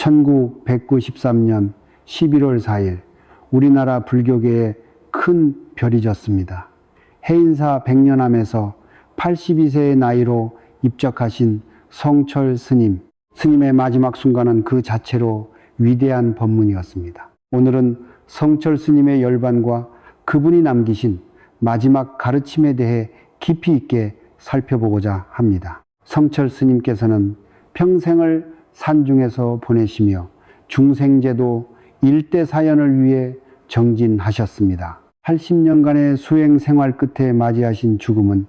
1993년 11월 4일 우리나라 불교계에 큰 별이 졌습니다. 해인사 백년암에서 82세의 나이로 입적하신 성철 스님. 스님의 마지막 순간은 그 자체로 위대한 법문이었습니다. 오늘은 성철 스님의 열반과 그분이 남기신 마지막 가르침에 대해 깊이 있게 살펴보고자 합니다. 성철 스님께서는 평생을 산중에서 보내시며 중생제도 일대사연을 위해 정진하셨습니다. 80년간의 수행 생활 끝에 맞이하신 죽음은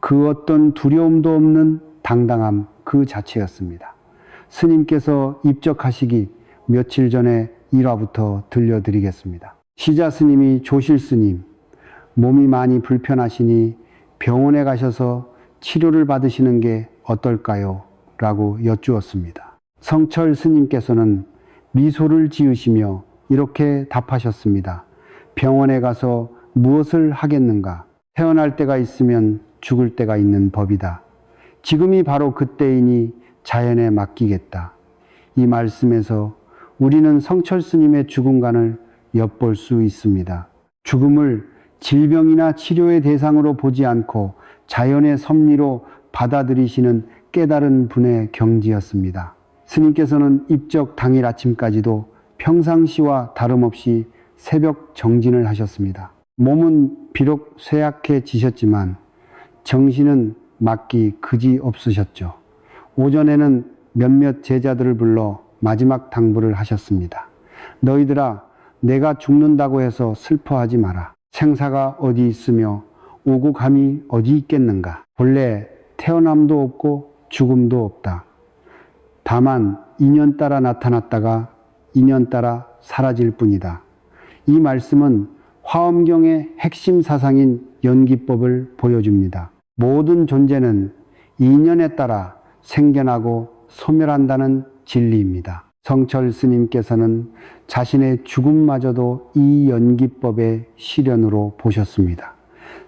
그 어떤 두려움도 없는 당당함 그 자체였습니다. 스님께서 입적하시기 며칠 전에 일화부터 들려드리겠습니다. 시자 스님이 조실 스님, 몸이 많이 불편하시니 병원에 가셔서 치료를 받으시는 게 어떨까요? 라고 여쭈었습니다. 성철 스님께서는 미소를 지으시며 이렇게 답하셨습니다. 병원에 가서 무엇을 하겠는가? 태어날 때가 있으면 죽을 때가 있는 법이다. 지금이 바로 그때이니 자연에 맡기겠다. 이 말씀에서 우리는 성철 스님의 죽음관을 엿볼 수 있습니다. 죽음을 질병이나 치료의 대상으로 보지 않고 자연의 섭리로 받아들이시는 깨달은 분의 경지였습니다. 스님께서는 입적 당일 아침까지도 평상시와 다름없이 새벽 정진을 하셨습니다. 몸은 비록 쇠약해지셨지만 정신은 막기 그지 없으셨죠. 오전에는 몇몇 제자들을 불러 마지막 당부를 하셨습니다. 너희들아, 내가 죽는다고 해서 슬퍼하지 마라. 생사가 어디 있으며 오고 감이 어디 있겠는가. 본래 태어남도 없고 죽음도 없다. 다만 인연 따라 나타났다가 인연 따라 사라질 뿐이다. 이 말씀은 화엄경의 핵심 사상인 연기법을 보여줍니다. 모든 존재는 인연에 따라 생겨나고 소멸한다는 진리입니다. 성철 스님께서는 자신의 죽음마저도 이 연기법의 실현으로 보셨습니다.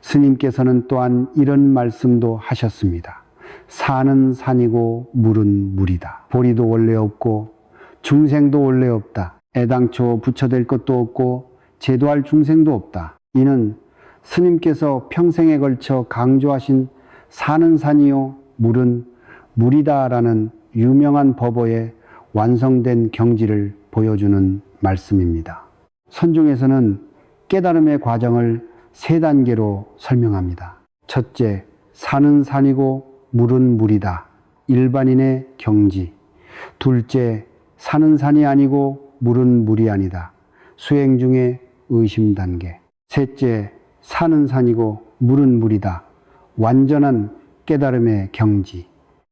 스님께서는 또한 이런 말씀도 하셨습니다. 산은 산이고 물은 물이다. 보리도 원래 없고 중생도 원래 없다. 애당초 부처될 것도 없고 제도할 중생도 없다. 이는 스님께서 평생에 걸쳐 강조하신 산은 산이요 물은 물이다라는 유명한 법어의 완성된 경지를 보여주는 말씀입니다. 선중에서는 깨달음의 과정을 세 단계로 설명합니다. 첫째, 산은 산이고 물은 물이다. 일반인의 경지. 둘째, 산은 산이 아니고 물은 물이 아니다. 수행 중의 의심 단계. 셋째, 산은 산이고 물은 물이다. 완전한 깨달음의 경지.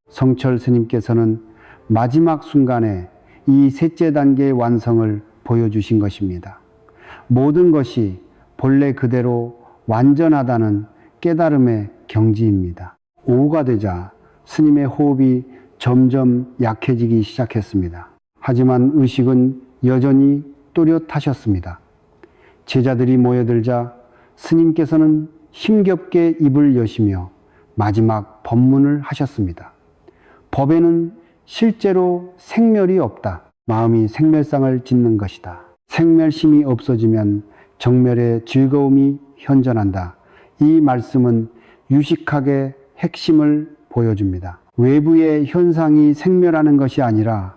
성철 스님께서는 마지막 순간에 이 셋째 단계의 완성을 보여주신 것입니다. 모든 것이 본래 그대로 완전하다는 깨달음의 경지입니다. 오후가 되자 스님의 호흡이 점점 약해지기 시작했습니다. 하지만 의식은 여전히 또렷하셨습니다. 제자들이 모여들자 스님께서는 힘겹게 입을 여시며 마지막 법문을 하셨습니다. 법에는 실제로 생멸이 없다. 마음이 생멸상을 짓는 것이다. 생멸심이 없어지면 정멸의 즐거움이 현존한다. 이 말씀은 유식하게 핵심을 보여줍니다. 외부의 현상이 생멸하는 것이 아니라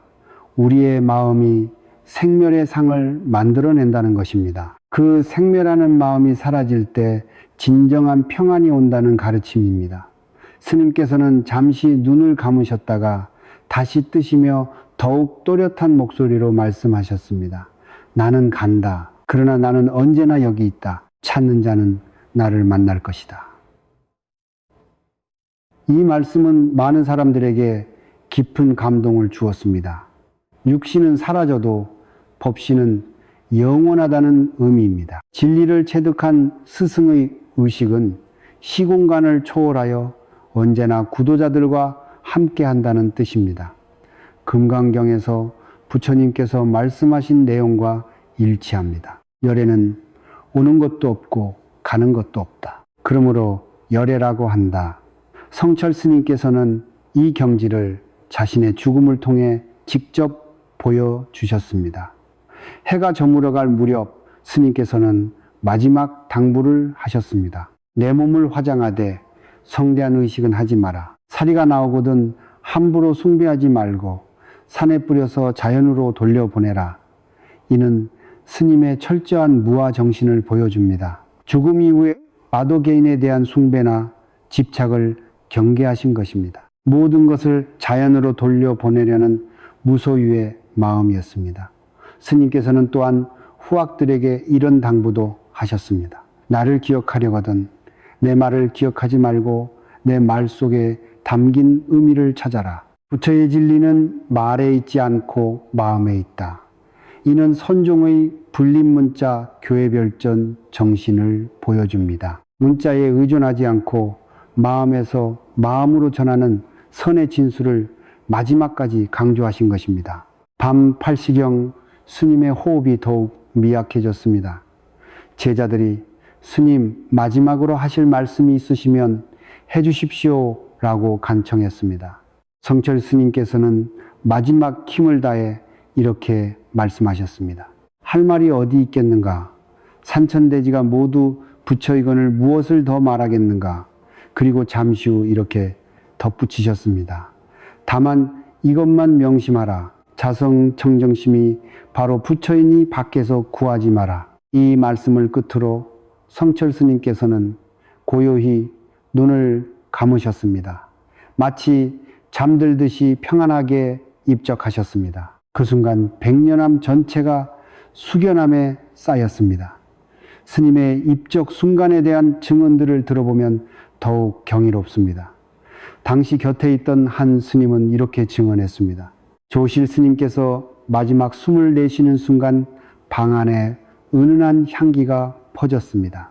우리의 마음이 생멸의 상을 만들어낸다는 것입니다. 그 생멸하는 마음이 사라질 때 진정한 평안이 온다는 가르침입니다. 스님께서는 잠시 눈을 감으셨다가 다시 뜨시며 더욱 또렷한 목소리로 말씀하셨습니다. 나는 간다. 그러나 나는 언제나 여기 있다. 찾는 자는 나를 만날 것이다. 이 말씀은 많은 사람들에게 깊은 감동을 주었습니다. 육신은 사라져도 법신은 영원하다는 의미입니다. 진리를 체득한 스승의 의식은 시공간을 초월하여 언제나 구도자들과 함께 한다는 뜻입니다. 금강경에서 부처님께서 말씀하신 내용과 일치합니다. 열에는 오는 것도 없고 가는 것도 없다. 그러므로 열애라고 한다. 성철 스님께서는 이 경지를 자신의 죽음을 통해 직접 보여주셨습니다. 해가 저물어갈 무렵 스님께서는 마지막 당부를 하셨습니다. 내 몸을 화장하되 성대한 의식은 하지 마라. 사리가 나오거든 함부로 숭배하지 말고 산에 뿌려서 자연으로 돌려보내라. 이는 스님의 철저한 무아 정신을 보여줍니다. 죽음 이후에 마도개인에 대한 숭배나 집착을 경계하신 것입니다. 모든 것을 자연으로 돌려보내려는 무소유의 마음이었습니다. 스님께서는 또한 후학들에게 이런 당부도 하셨습니다. 나를 기억하려거든 내 말을 기억하지 말고 내 말 속에 담긴 의미를 찾아라. 부처의 진리는 말에 있지 않고 마음에 있다. 이는 선종의 불립문자 교회별전 정신을 보여줍니다. 문자에 의존하지 않고 마음에서 마음으로 전하는 선의 진수를 마지막까지 강조하신 것입니다. 밤 8시경 스님의 호흡이 더욱 미약해졌습니다. 제자들이 스님 마지막으로 하실 말씀이 있으시면 해주십시오 라고 간청했습니다. 성철 스님께서는 마지막 힘을 다해 이렇게 말씀하셨습니다. 할 말이 어디 있겠는가? 산천대지가 모두 부처이건을 무엇을 더 말하겠는가? 그리고 잠시 후 이렇게 덧붙이셨습니다. 다만 이것만 명심하라. 자성청정심이 바로 부처이니 밖에서 구하지 마라. 이 말씀을 끝으로 성철 스님께서는 고요히 눈을 감으셨습니다. 마치 잠들듯이 평안하게 입적하셨습니다. 그 순간 백년암 전체가 숙연함에 쌓였습니다. 스님의 입적 순간에 대한 증언들을 들어보면 더욱 경이롭습니다. 당시 곁에 있던 한 스님은 이렇게 증언했습니다. 조실 스님께서 마지막 숨을 내쉬는 순간 방 안에 은은한 향기가 퍼졌습니다.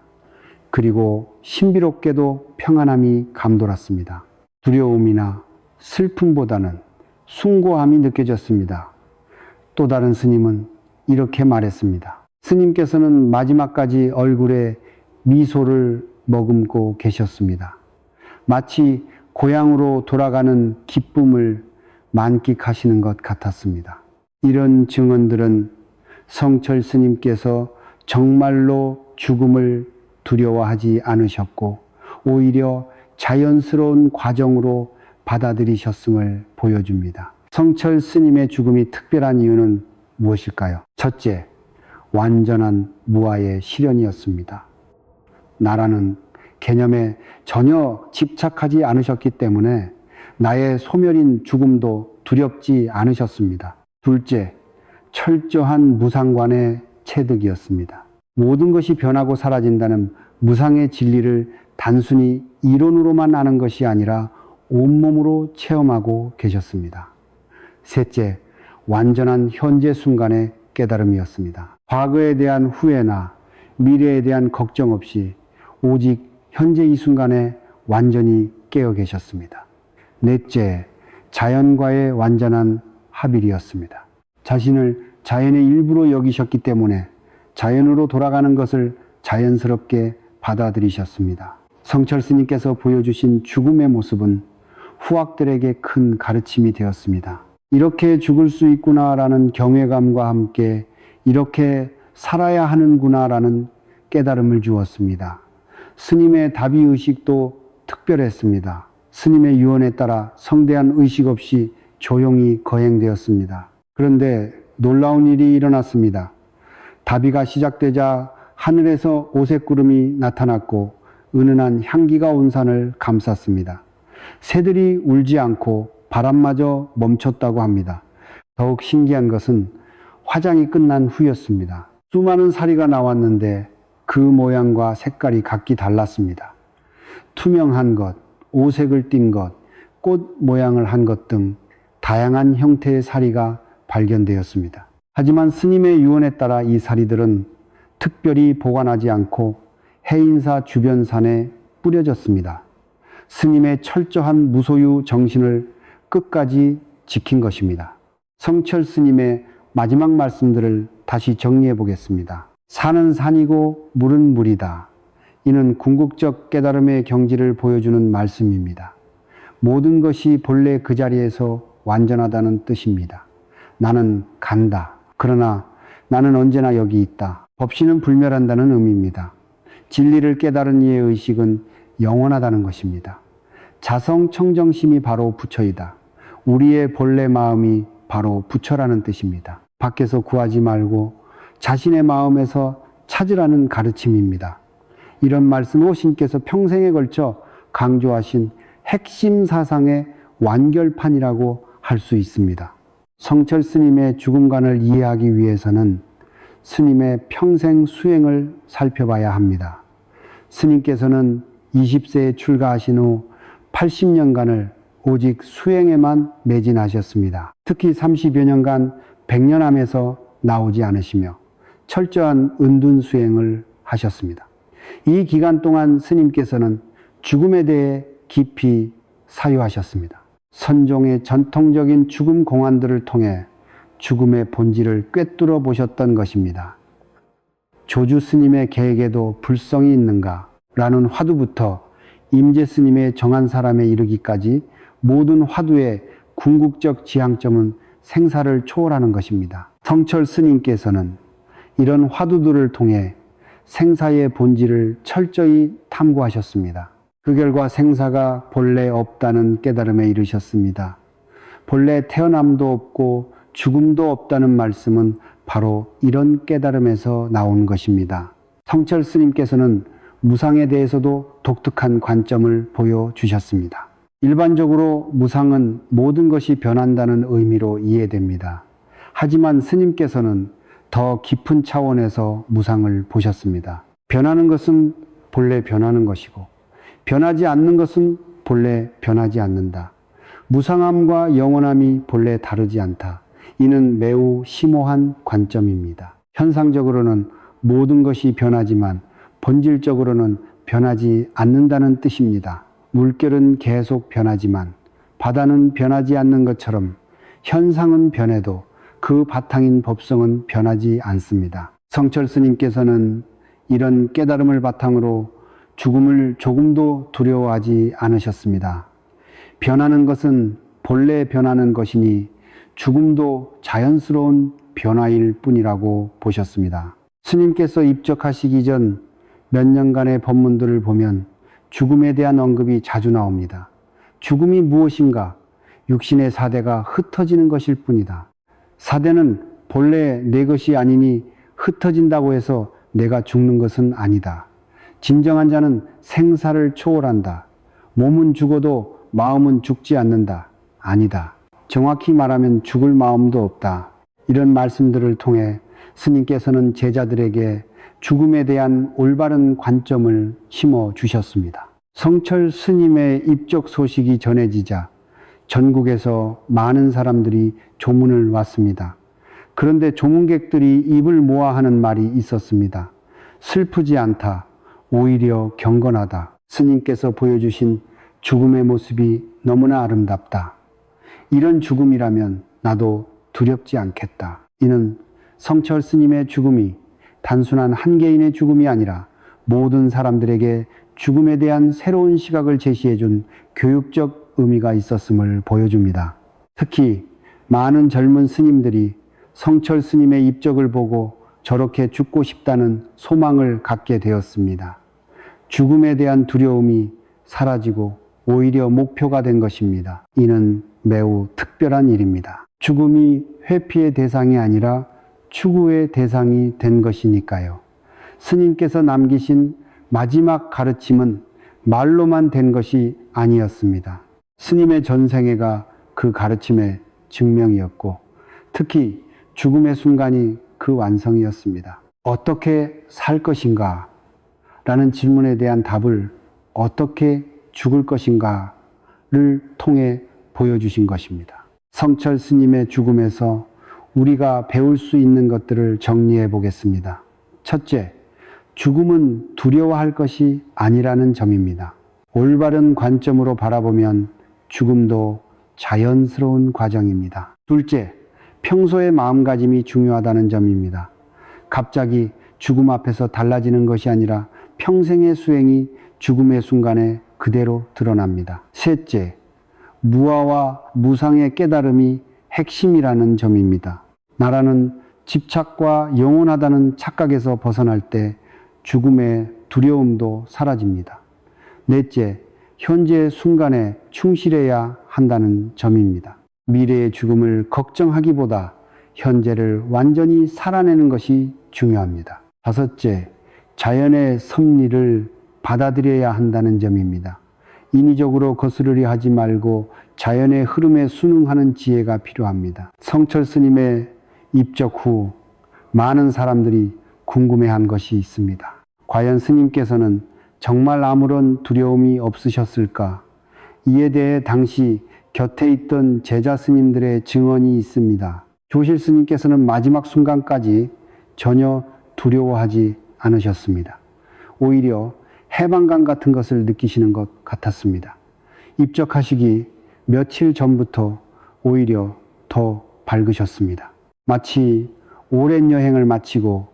그리고 신비롭게도 평안함이 감돌았습니다. 두려움이나 슬픔보다는 숭고함이 느껴졌습니다. 또 다른 스님은 이렇게 말했습니다. 스님께서는 마지막까지 얼굴에 미소를 머금고 계셨습니다. 마치 고향으로 돌아가는 기쁨을 만끽하시는 것 같았습니다. 이런 증언들은 성철 스님께서 정말로 죽음을 두려워하지 않으셨고 오히려 자연스러운 과정으로 받아들이셨음을 보여줍니다. 성철 스님의 죽음이 특별한 이유는 무엇일까요? 첫째, 완전한 무아의 실현이었습니다. 나라는 개념에 전혀 집착하지 않으셨기 때문에 나의 소멸인 죽음도 두렵지 않으셨습니다. 둘째, 철저한 무상관의 체득이었습니다. 모든 것이 변하고 사라진다는 무상의 진리를 단순히 이론으로만 아는 것이 아니라 온몸으로 체험하고 계셨습니다. 셋째, 완전한 현재 순간의 깨달음이었습니다. 과거에 대한 후회나 미래에 대한 걱정 없이 오직 현재 이 순간에 완전히 깨어 계셨습니다. 넷째, 자연과의 완전한 합일이었습니다. 자신을 자연의 일부로 여기셨기 때문에 자연으로 돌아가는 것을 자연스럽게 받아들이셨습니다. 성철 스님께서 보여주신 죽음의 모습은 후학들에게 큰 가르침이 되었습니다. 이렇게 죽을 수 있구나라는 경외감과 함께 이렇게 살아야 하는구나라는 깨달음을 주었습니다. 스님의 다비 의식도 특별했습니다. 스님의 유언에 따라 성대한 의식 없이 조용히 거행되었습니다. 그런데 놀라운 일이 일어났습니다. 다비가 시작되자 하늘에서 오색구름이 나타났고 은은한 향기가 온 산을 감쌌습니다. 새들이 울지 않고 바람마저 멈췄다고 합니다. 더욱 신기한 것은 화장이 끝난 후였습니다. 수많은 사리가 나왔는데 그 모양과 색깔이 각기 달랐습니다. 투명한 것, 오색을 띤 것, 꽃 모양을 한 것 등 다양한 형태의 사리가 발견되었습니다. 하지만 스님의 유언에 따라 이 사리들은 특별히 보관하지 않고 해인사 주변 산에 뿌려졌습니다. 스님의 철저한 무소유 정신을 끝까지 지킨 것입니다. 성철 스님의 마지막 말씀들을 다시 정리해 보겠습니다. 산은 산이고 물은 물이다. 이는 궁극적 깨달음의 경지를 보여주는 말씀입니다. 모든 것이 본래 그 자리에서 완전하다는 뜻입니다. 나는 간다. 그러나 나는 언제나 여기 있다. 법신은 불멸한다는 의미입니다. 진리를 깨달은 이의 의식은 영원하다는 것입니다. 자성 청정심이 바로 부처이다. 우리의 본래 마음이 바로 부처라는 뜻입니다. 밖에서 구하지 말고 자신의 마음에서 찾으라는 가르침입니다. 이런 말씀을 신께서 평생에 걸쳐 강조하신 핵심 사상의 완결판이라고 할 수 있습니다. 성철 스님의 죽음관을 이해하기 위해서는 스님의 평생 수행을 살펴봐야 합니다. 스님께서는 20세에 출가하신 후 80년간을 오직 수행에만 매진하셨습니다. 특히 30여 년간 백년암에서 나오지 않으시며 철저한 은둔 수행을 하셨습니다. 이 기간 동안 스님께서는 죽음에 대해 깊이 사유하셨습니다. 선종의 전통적인 죽음 공안들을 통해 죽음의 본질을 꿰뚫어 보셨던 것입니다. 조주 스님의 계획에도 불성이 있는가? 라는 화두부터 임재 스님의 정한 사람에 이르기까지 모든 화두의 궁극적 지향점은 생사를 초월하는 것입니다. 성철 스님께서는 이런 화두들을 통해 생사의 본질을 철저히 탐구하셨습니다. 그 결과 생사가 본래 없다는 깨달음에 이르셨습니다. 본래 태어남도 없고 죽음도 없다는 말씀은 바로 이런 깨달음에서 나온 것입니다. 성철 스님께서는 무상에 대해서도 독특한 관점을 보여주셨습니다. 일반적으로 무상은 모든 것이 변한다는 의미로 이해됩니다. 하지만 스님께서는 더 깊은 차원에서 무상을 보셨습니다. 변하는 것은 본래 변하는 것이고 변하지 않는 것은 본래 변하지 않는다. 무상함과 영원함이 본래 다르지 않다. 이는 매우 심오한 관점입니다. 현상적으로는 모든 것이 변하지만 본질적으로는 변하지 않는다는 뜻입니다. 물결은 계속 변하지만 바다는 변하지 않는 것처럼 현상은 변해도 그 바탕인 법성은 변하지 않습니다. 성철 스님께서는 이런 깨달음을 바탕으로 죽음을 조금도 두려워하지 않으셨습니다. 변하는 것은 본래 변하는 것이니 죽음도 자연스러운 변화일 뿐이라고 보셨습니다. 스님께서 입적하시기 전 몇 년간의 법문들을 보면 죽음에 대한 언급이 자주 나옵니다. 죽음이 무엇인가? 육신의 사대가 흩어지는 것일 뿐이다. 사대는 본래 내 것이 아니니 흩어진다고 해서 내가 죽는 것은 아니다. 진정한 자는 생사를 초월한다. 몸은 죽어도 마음은 죽지 않는다. 아니다. 정확히 말하면 죽을 마음도 없다. 이런 말씀들을 통해 스님께서는 제자들에게 죽음에 대한 올바른 관점을 심어 주셨습니다. 성철 스님의 입적 소식이 전해지자 전국에서 많은 사람들이 조문을 왔습니다. 그런데 조문객들이 입을 모아 하는 말이 있었습니다. 슬프지 않다. 오히려 경건하다. 스님께서 보여주신 죽음의 모습이 너무나 아름답다. 이런 죽음이라면 나도 두렵지 않겠다. 이는 성철 스님의 죽음이 단순한 한 개인의 죽음이 아니라 모든 사람들에게 죽음에 대한 새로운 시각을 제시해준 교육적 의미가 있었음을 보여줍니다. 특히 많은 젊은 스님들이 성철 스님의 입적을 보고 저렇게 죽고 싶다는 소망을 갖게 되었습니다. 죽음에 대한 두려움이 사라지고 오히려 목표가 된 것입니다. 이는 매우 특별한 일입니다. 죽음이 회피의 대상이 아니라 추구의 대상이 된 것이니까요. 스님께서 남기신 마지막 가르침은 말로만 된 것이 아니었습니다. 스님의 전생애가 그 가르침의 증명이었고 특히 죽음의 순간이 그 완성이었습니다. 어떻게 살 것인가? 라는 질문에 대한 답을 어떻게 죽을 것인가를 통해 보여주신 것입니다. 성철 스님의 죽음에서 우리가 배울 수 있는 것들을 정리해 보겠습니다. 첫째, 죽음은 두려워할 것이 아니라는 점입니다. 올바른 관점으로 바라보면 죽음도 자연스러운 과정입니다. 둘째, 평소의 마음가짐이 중요하다는 점입니다. 갑자기 죽음 앞에서 달라지는 것이 아니라 평생의 수행이 죽음의 순간에 그대로 드러납니다. 셋째, 무아와 무상의 깨달음이 핵심이라는 점입니다. 나라는 집착과 영원하다는 착각에서 벗어날 때 죽음의 두려움도 사라집니다. 넷째, 현재 순간에 충실해야 한다는 점입니다. 미래의 죽음을 걱정하기보다 현재를 완전히 살아내는 것이 중요합니다. 다섯째, 자연의 섭리를 받아들여야 한다는 점입니다. 인위적으로 거스르려 하지 말고 자연의 흐름에 순응하는 지혜가 필요합니다. 성철 스님의 입적 후 많은 사람들이 궁금해한 것이 있습니다. 과연 스님께서는 정말 아무런 두려움이 없으셨을까? 이에 대해 당시 곁에 있던 제자 스님들의 증언이 있습니다. 조실 스님께서는 마지막 순간까지 전혀 두려워하지 않으셨습니다. 오히려 해방감 같은 것을 느끼시는 것 같았습니다. 입적하시기 며칠 전부터 오히려 더 밝으셨습니다. 마치 오랜 여행을 마치고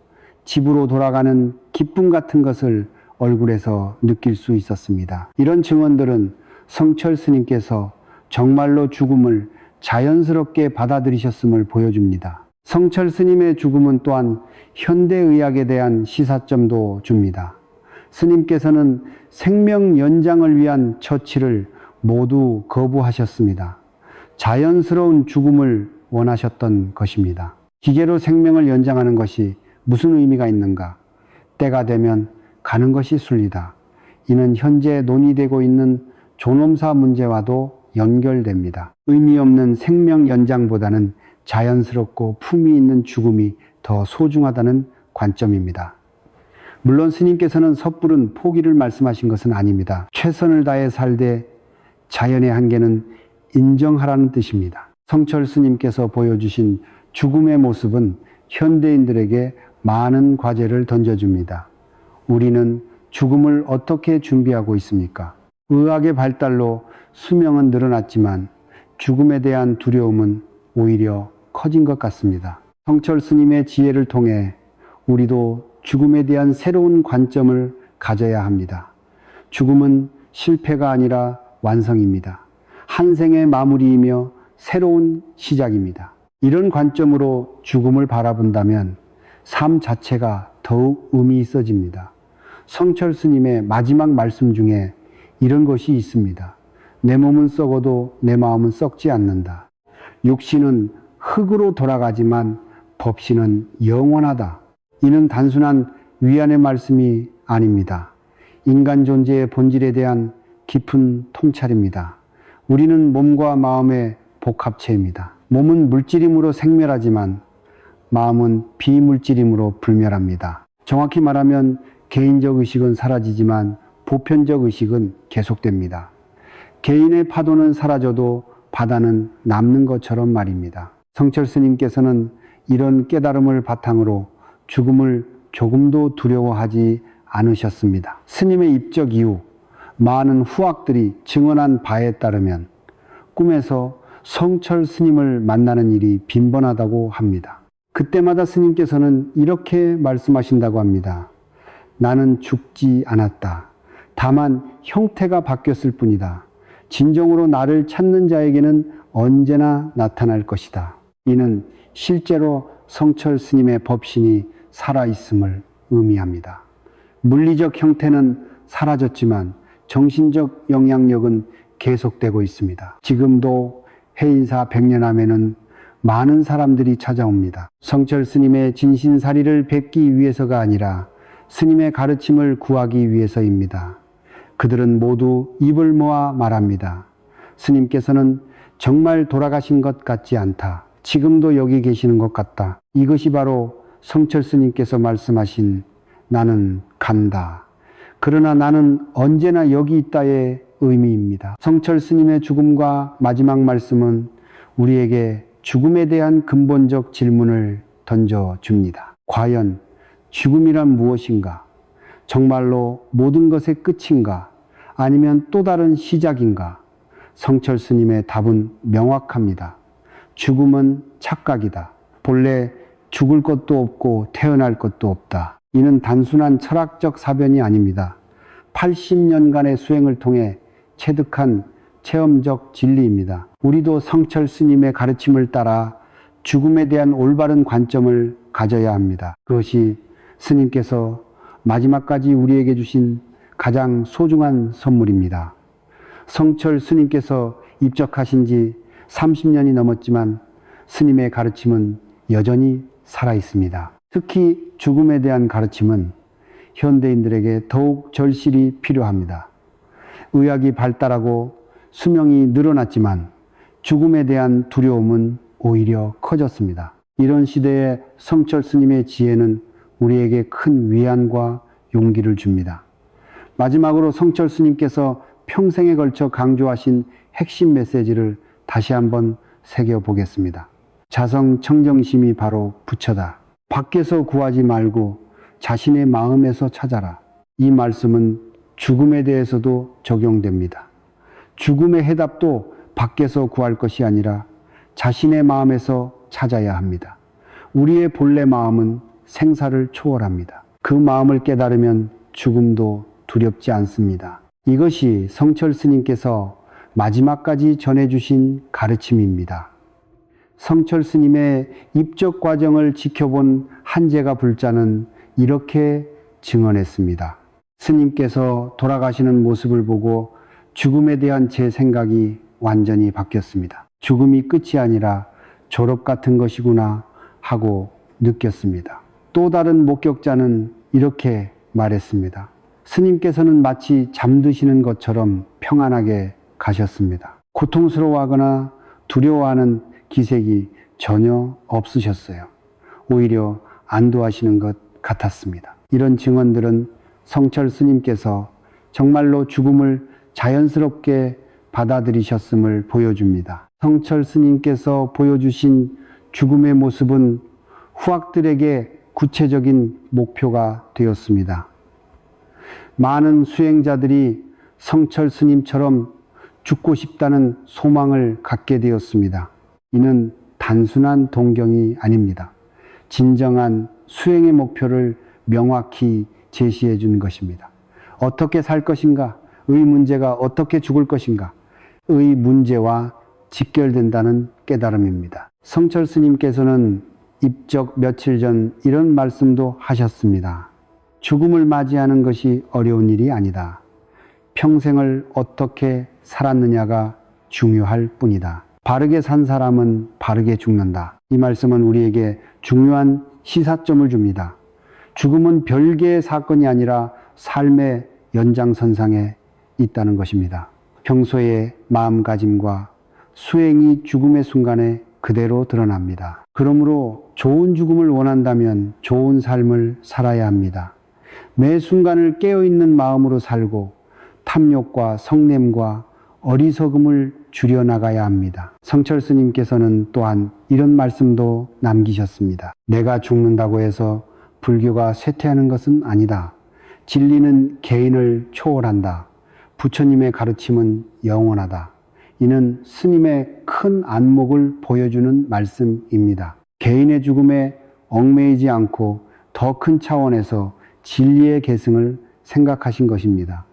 집으로 돌아가는 기쁨 같은 것을 얼굴에서 느낄 수 있었습니다. 이런 증언들은 성철 스님께서 정말로 죽음을 자연스럽게 받아들이셨음을 보여줍니다. 성철 스님의 죽음은 또한 현대의학에 대한 시사점도 줍니다. 스님께서는 생명 연장을 위한 처치를 모두 거부하셨습니다. 자연스러운 죽음을 원하셨던 것입니다. 기계로 생명을 연장하는 것이 무슨 의미가 있는가? 때가 되면 가는 것이 순리다. 이는 현재 논의되고 있는 존엄사 문제와도 연결됩니다. 의미 없는 생명 연장보다는 자연스럽고 품위 있는 죽음이 더 소중하다는 관점입니다. 물론 스님께서는 섣부른 포기를 말씀하신 것은 아닙니다. 최선을 다해 살되 자연의 한계는 인정하라는 뜻입니다. 성철 스님께서 보여주신 죽음의 모습은 현대인들에게 많은 과제를 던져줍니다. 우리는 죽음을 어떻게 준비하고 있습니까? 의학의 발달로 수명은 늘어났지만 죽음에 대한 두려움은 오히려 커진 것 같습니다. 성철 스님의 지혜를 통해 우리도 죽음에 대한 새로운 관점을 가져야 합니다. 죽음은 실패가 아니라 완성입니다. 한 생의 마무리이며 새로운 시작입니다. 이런 관점으로 죽음을 바라본다면 삶 자체가 더욱 의미 있어집니다. 성철 스님의 마지막 말씀 중에 이런 것이 있습니다. 내 몸은 썩어도 내 마음은 썩지 않는다. 육신은 흙으로 돌아가지만 법신은 영원하다. 이는 단순한 위안의 말씀이 아닙니다. 인간 존재의 본질에 대한 깊은 통찰입니다. 우리는 몸과 마음의 복합체입니다. 몸은 물질임으로 생멸하지만 마음은 비물질임으로 불멸합니다. 정확히 말하면 개인적 의식은 사라지지만 보편적 의식은 계속됩니다. 개인의 파도는 사라져도 바다는 남는 것처럼 말입니다. 성철 스님께서는 이런 깨달음을 바탕으로 죽음을 조금도 두려워하지 않으셨습니다. 스님의 입적 이후 많은 후학들이 증언한 바에 따르면 꿈에서 성철 스님을 만나는 일이 빈번하다고 합니다. 그때마다 스님께서는 이렇게 말씀하신다고 합니다. 나는 죽지 않았다. 다만 형태가 바뀌었을 뿐이다. 진정으로 나를 찾는 자에게는 언제나 나타날 것이다. 이는 실제로 성철 스님의 법신이 살아있음을 의미합니다. 물리적 형태는 사라졌지만 정신적 영향력은 계속되고 있습니다. 지금도 해인사 100년암에는 많은 사람들이 찾아옵니다. 성철 스님의 진신사리를 뵙기 위해서가 아니라 스님의 가르침을 구하기 위해서입니다. 그들은 모두 입을 모아 말합니다. 스님께서는 정말 돌아가신 것 같지 않다. 지금도 여기 계시는 것 같다. 이것이 바로 성철 스님께서 말씀하신 나는 간다. 그러나 나는 언제나 여기 있다의 의미입니다. 성철 스님의 죽음과 마지막 말씀은 우리에게 죽음에 대한 근본적 질문을 던져줍니다. 과연 죽음이란 무엇인가? 정말로 모든 것의 끝인가? 아니면 또 다른 시작인가? 성철 스님의 답은 명확합니다. 죽음은 착각이다. 본래 죽을 것도 없고 태어날 것도 없다. 이는 단순한 철학적 사변이 아닙니다. 80년간의 수행을 통해 체득한 체험적 진리입니다. 우리도 성철 스님의 가르침을 따라 죽음에 대한 올바른 관점을 가져야 합니다. 그것이 스님께서 마지막까지 우리에게 주신 가장 소중한 선물입니다. 성철 스님께서 입적하신 지 30년이 넘었지만 스님의 가르침은 여전히 살아 있습니다. 특히 죽음에 대한 가르침은 현대인들에게 더욱 절실히 필요합니다. 의학이 발달하고 수명이 늘어났지만 죽음에 대한 두려움은 오히려 커졌습니다. 이런 시대에 성철 스님의 지혜는 우리에게 큰 위안과 용기를 줍니다. 마지막으로 성철 스님께서 평생에 걸쳐 강조하신 핵심 메시지를 다시 한번 새겨보겠습니다. 자성 청정심이 바로 부처다. 밖에서 구하지 말고 자신의 마음에서 찾아라. 이 말씀은 죽음에 대해서도 적용됩니다. 죽음의 해답도 밖에서 구할 것이 아니라 자신의 마음에서 찾아야 합니다. 우리의 본래 마음은 생사를 초월합니다. 그 마음을 깨달으면 죽음도 두렵지 않습니다. 이것이 성철 스님께서 마지막까지 전해주신 가르침입니다. 성철 스님의 입적 과정을 지켜본 한제가 불자는 이렇게 증언했습니다. 스님께서 돌아가시는 모습을 보고 죽음에 대한 제 생각이 완전히 바뀌었습니다. 죽음이 끝이 아니라 졸업 같은 것이구나 하고 느꼈습니다. 또 다른 목격자는 이렇게 말했습니다. 스님께서는 마치 잠드시는 것처럼 평안하게 가셨습니다. 고통스러워하거나 두려워하는 기색이 전혀 없으셨어요. 오히려 안도하시는 것 같았습니다. 이런 증언들은 성철 스님께서 정말로 죽음을 자연스럽게 받아들이셨음을 보여줍니다. 성철 스님께서 보여주신 죽음의 모습은 후학들에게 구체적인 목표가 되었습니다. 많은 수행자들이 성철 스님처럼 죽고 싶다는 소망을 갖게 되었습니다. 이는 단순한 동경이 아닙니다. 진정한 수행의 목표를 명확히 제시해 준 것입니다. 어떻게 살 것인가? 의 문제가 어떻게 죽을 것인가? 의 문제와 직결된다는 깨달음입니다. 성철 스님께서는 입적 며칠 전 이런 말씀도 하셨습니다. 죽음을 맞이하는 것이 어려운 일이 아니다. 평생을 어떻게 살았느냐가 중요할 뿐이다. 바르게 산 사람은 바르게 죽는다. 이 말씀은 우리에게 중요한 시사점을 줍니다. 죽음은 별개의 사건이 아니라 삶의 연장선상에 있다는 것입니다. 평소의 마음가짐과 수행이 죽음의 순간에 그대로 드러납니다. 그러므로 좋은 죽음을 원한다면 좋은 삶을 살아야 합니다. 매 순간을 깨어있는 마음으로 살고 탐욕과 성냄과 어리석음을 줄여나가야 합니다. 성철 스님께서는 또한 이런 말씀도 남기셨습니다. 내가 죽는다고 해서 불교가 쇠퇴하는 것은 아니다. 진리는 개인을 초월한다. 부처님의 가르침은 영원하다. 이는 스님의 큰 안목을 보여주는 말씀입니다. 개인의 죽음에 얽매이지 않고 더 큰 차원에서 진리의 계승을 생각하신 것입니다.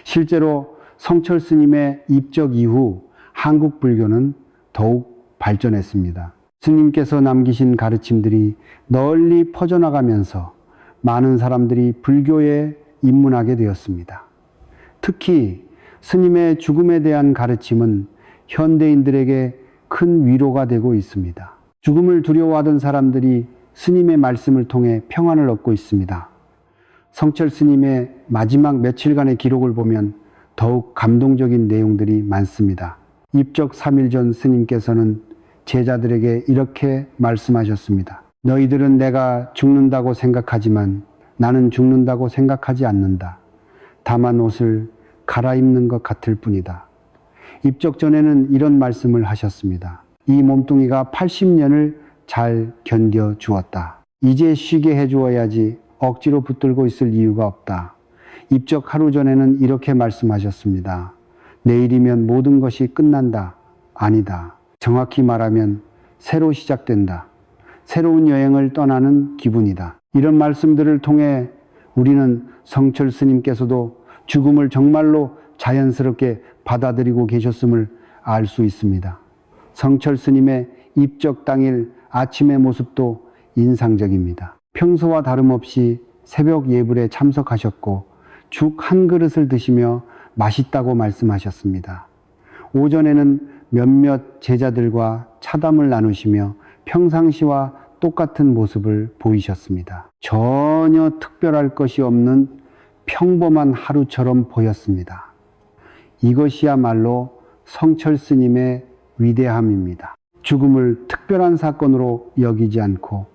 실제로 성철 스님의 입적 이후 한국 불교는 더욱 발전했습니다. 스님께서 남기신 가르침들이 널리 퍼져나가면서 많은 사람들이 불교에 입문하게 되었습니다. 특히 스님의 죽음에 대한 가르침은 현대인들에게 큰 위로가 되고 있습니다. 죽음을 두려워하던 사람들이 스님의 말씀을 통해 평안을 얻고 있습니다. 성철 스님의 마지막 며칠간의 기록을 보면 더욱 감동적인 내용들이 많습니다. 입적 3일 전 스님께서는 제자들에게 이렇게 말씀하셨습니다. 너희들은 내가 죽는다고 생각하지만 나는 죽는다고 생각하지 않는다. 다만 옷을 갈아입는 것 같을 뿐이다. 입적 전에는 이런 말씀을 하셨습니다. 이 몸뚱이가 80년을 잘 견뎌 주었다. 이제 쉬게 해주어야지 억지로 붙들고 있을 이유가 없다. 입적 하루 전에는 이렇게 말씀하셨습니다. 내일이면 모든 것이 끝난다. 아니다. 정확히 말하면 새로 시작된다. 새로운 여행을 떠나는 기분이다. 이런 말씀들을 통해 우리는 성철 스님께서도 죽음을 정말로 자연스럽게 받아들이고 계셨음을 알 수 있습니다. 성철 스님의 입적 당일 아침의 모습도 인상적입니다. 평소와 다름없이 새벽 예불에 참석하셨고 죽 한 그릇을 드시며 맛있다고 말씀하셨습니다. 오전에는 몇몇 제자들과 차담을 나누시며 평상시와 똑같은 모습을 보이셨습니다. 전혀 특별할 것이 없는 평범한 하루처럼 보였습니다. 이것이야말로 성철 스님의 위대함입니다. 죽음을 특별한 사건으로 여기지 않고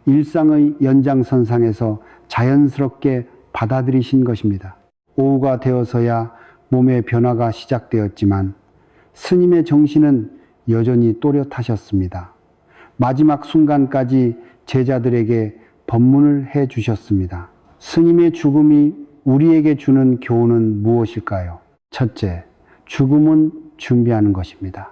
일상의 연장선상에서 자연스럽게 받아들이신 것입니다. 오후가 되어서야 몸의 변화가 시작되었지만 스님의 정신은 여전히 또렷하셨습니다. 마지막 순간까지 제자들에게 법문을 해 주셨습니다. 스님의 죽음이 우리에게 주는 교훈은 무엇일까요? 첫째, 죽음은 준비하는 것입니다.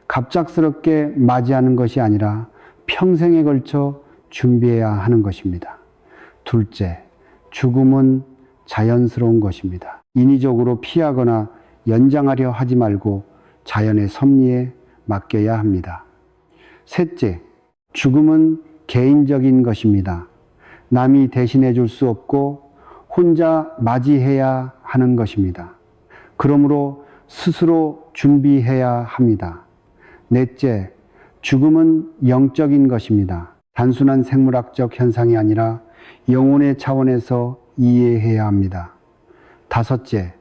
갑작스럽게 맞이하는 것이 아니라 평생에 걸쳐 준비해야 하는 것입니다. 둘째, 죽음은 자연스러운 것입니다. 인위적으로 피하거나 연장하려 하지 말고 자연의 섭리에 맡겨야 합니다. 셋째, 죽음은 개인적인 것입니다. 남이 대신해 줄 수 없고 혼자 맞이해야 하는 것입니다. 그러므로 스스로 준비해야 합니다. 넷째, 죽음은 영적인 것입니다. 단순한 생물학적 현상이 아니라 영혼의 차원에서 이해해야 합니다. 다섯째,